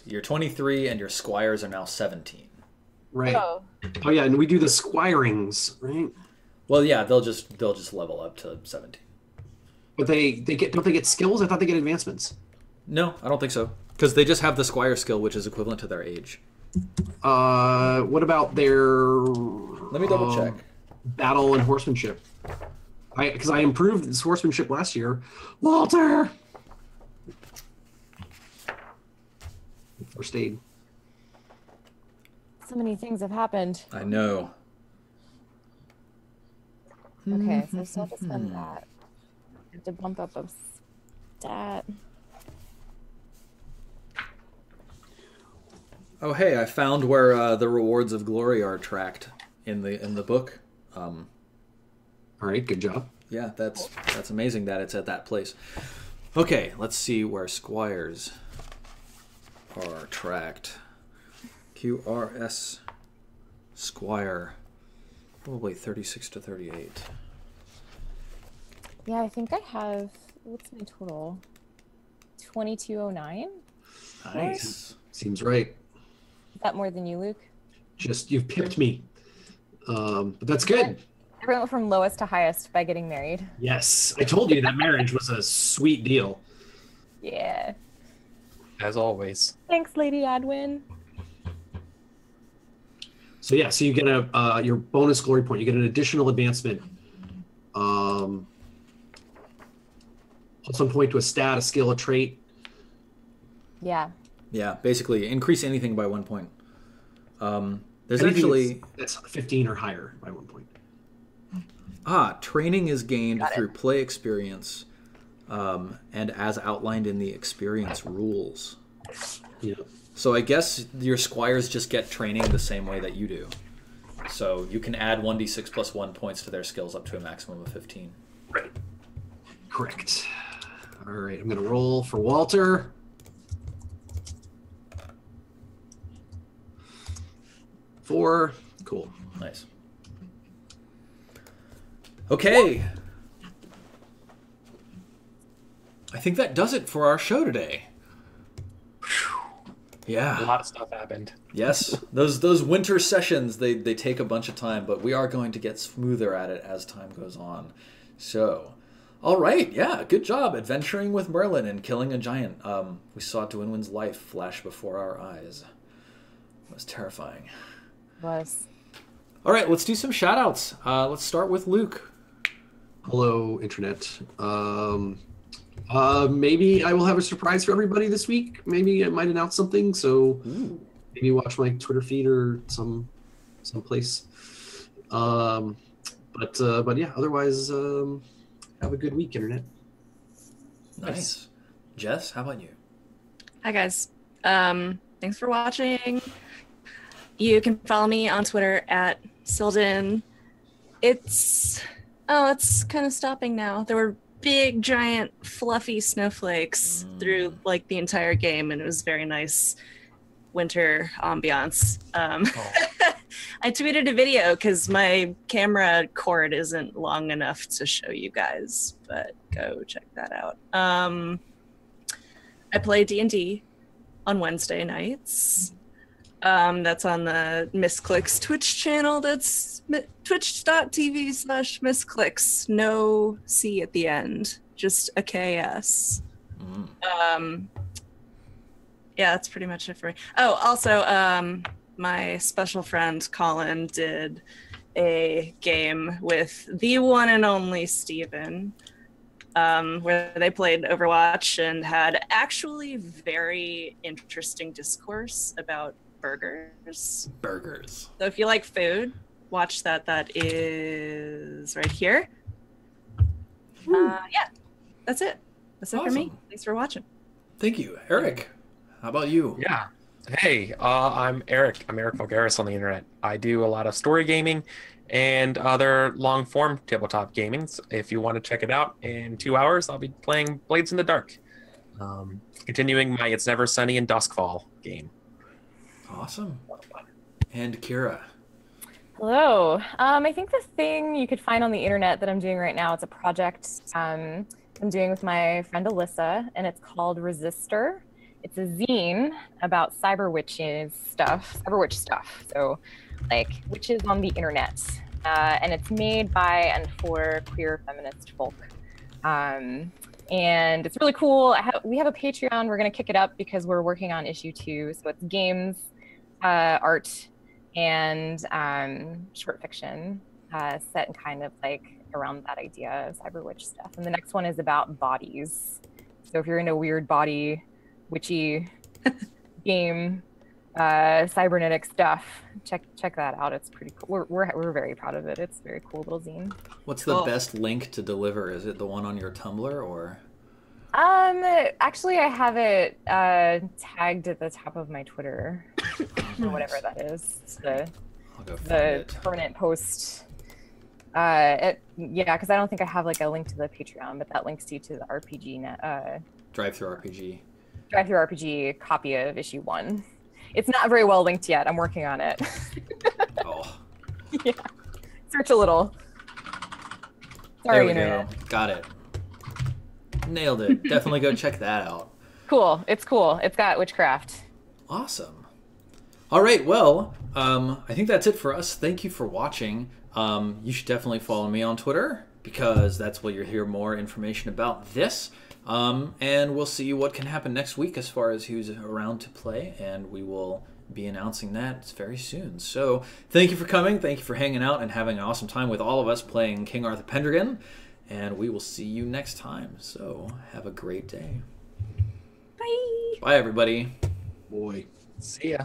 You're 23 and your squires are now 17. Right. Oh, Oh yeah, and we do the squirings, right? Well, yeah, they'll just level up to 17. But don't they get skills? I thought they get advancements. No, I don't think so. Because they just have the squire skill, which is equivalent to their age. What about their? Let me double check. Battle and horsemanship. Because I improved this horsemanship last year. Walter. First aid. so many things have happened. I know. Okay, so I still have to spend that. I have to bump up a stat. Oh, hey, I found where the rewards of glory are tracked in the book. All right, good job. Yeah, that's amazing that it's at that place. Okay, let's see where squires are tracked. QRS squire, probably 36 to 38. Yeah, I think I have, what's my total? 2209? Nice. Seems right. Is that more than you, Luke? Just you've pipped me. But that's good. I went from lowest to highest by getting married. Yes, I told you that marriage was a sweet deal. Yeah. As always. Thanks, Lady Adwin. So yeah, so you get your bonus glory point. You get an additional advancement. Plus 1 point to a stat, a skill, a trait. Yeah. Yeah, basically increase anything by 1 point. There's Anything actually that's 15 or higher by 1 point. Training is gained Got it. through play experience, and as outlined in the experience rules. Yeah. So I guess your squires just get training the same way that you do. So you can add 1d6 plus 1 points to their skills up to a maximum of 15. Right. Correct. All right, I'm going to roll for Walter. Four. Cool. Nice. Okay. I think that does it for our show today. Yeah. A lot of stuff happened. Yes. Those winter sessions, they take a bunch of time, but we are going to get smoother at it as time goes on. So, all right. Yeah, good job adventuring with Merlin and killing a giant. We saw Dwinwin's life flash before our eyes. It was terrifying. It was. All right, let's do some shout-outs. Let's start with Luke. Hello, Internet. Maybe I will have a surprise for everybody this week. Maybe I might announce something, so maybe watch my Twitter feed or someplace. But yeah, otherwise, have a good week, Internet. Nice. Jess, how about you? Hi guys. Thanks for watching. You can follow me on Twitter at Silden. It's kind of stopping now. There were big, giant, fluffy snowflakes through like the entire game, and it was very nice winter ambiance. I tweeted a video because my camera cord isn't long enough to show you guys, but go check that out. I play D&D on Wednesday nights. That's on the Misclicks Twitch channel. That's twitch.tv/Misclicks. No C at the end, just a KS. Yeah, that's pretty much it for me. Oh, also, my special friend Colin did a game with the one and only Steven, where they played Overwatch and had actually very interesting discourse about burgers. So if you like food, watch that. That is right here. Yeah, that's it. That's it for me. Thanks for watching. Thank you. Eric, how about you? Yeah. Hey, I'm Eric. I'm Eric Vulgaris on the internet. I do a lot of story gaming and other long-form tabletop gaming. So if you want to check it out, in 2 hours, I'll be playing Blades in the Dark. Continuing my It's Never Sunny in Duskfall game. Awesome. And Kira. Hello. I think the thing you could find on the internet that I'm doing right now, it's a project I'm doing with my friend Alyssa, and it's called Resistor. It's a zine about cyber witch stuff. So like witches on the internet. And it's made by and for queer feminist folk. And it's really cool. We have a Patreon. We're going to kick it up because we're working on issue 2. So it's games, art, and short fiction set in kind of like around that idea of cyber witch stuff. And the next one is about bodies. So if you're into weird body, witchy game, cybernetic stuff, check that out. It's pretty cool. We're very proud of it. It's a very cool little zine. What's the best link to deliver? Is it the one on your Tumblr or? Actually, I have it tagged at the top of my Twitter, or whatever that is. It's I'll go find it. Permanent post. Yeah, because I don't think I have like a link to the Patreon, but that links you to the RPG Drive-through RPG copy of issue 1. It's not very well linked yet. I'm working on it. Oh. Yeah. Search a little. Sorry, there we internet. go. Got it. Nailed it. Definitely go check that out. Cool. It's cool. It's got witchcraft. Awesome. All right. Well, I think that's it for us. Thank you for watching. You should definitely follow me on Twitter because that's where you'll hear more information about this. And we'll see what can happen next week as far as who's around to play, and we will be announcing that very soon. So thank you for coming. Thank you for hanging out and having an awesome time with all of us playing King Arthur Pendragon. And we will see you next time. So have a great day. Bye. Bye, everybody. Boy. See ya.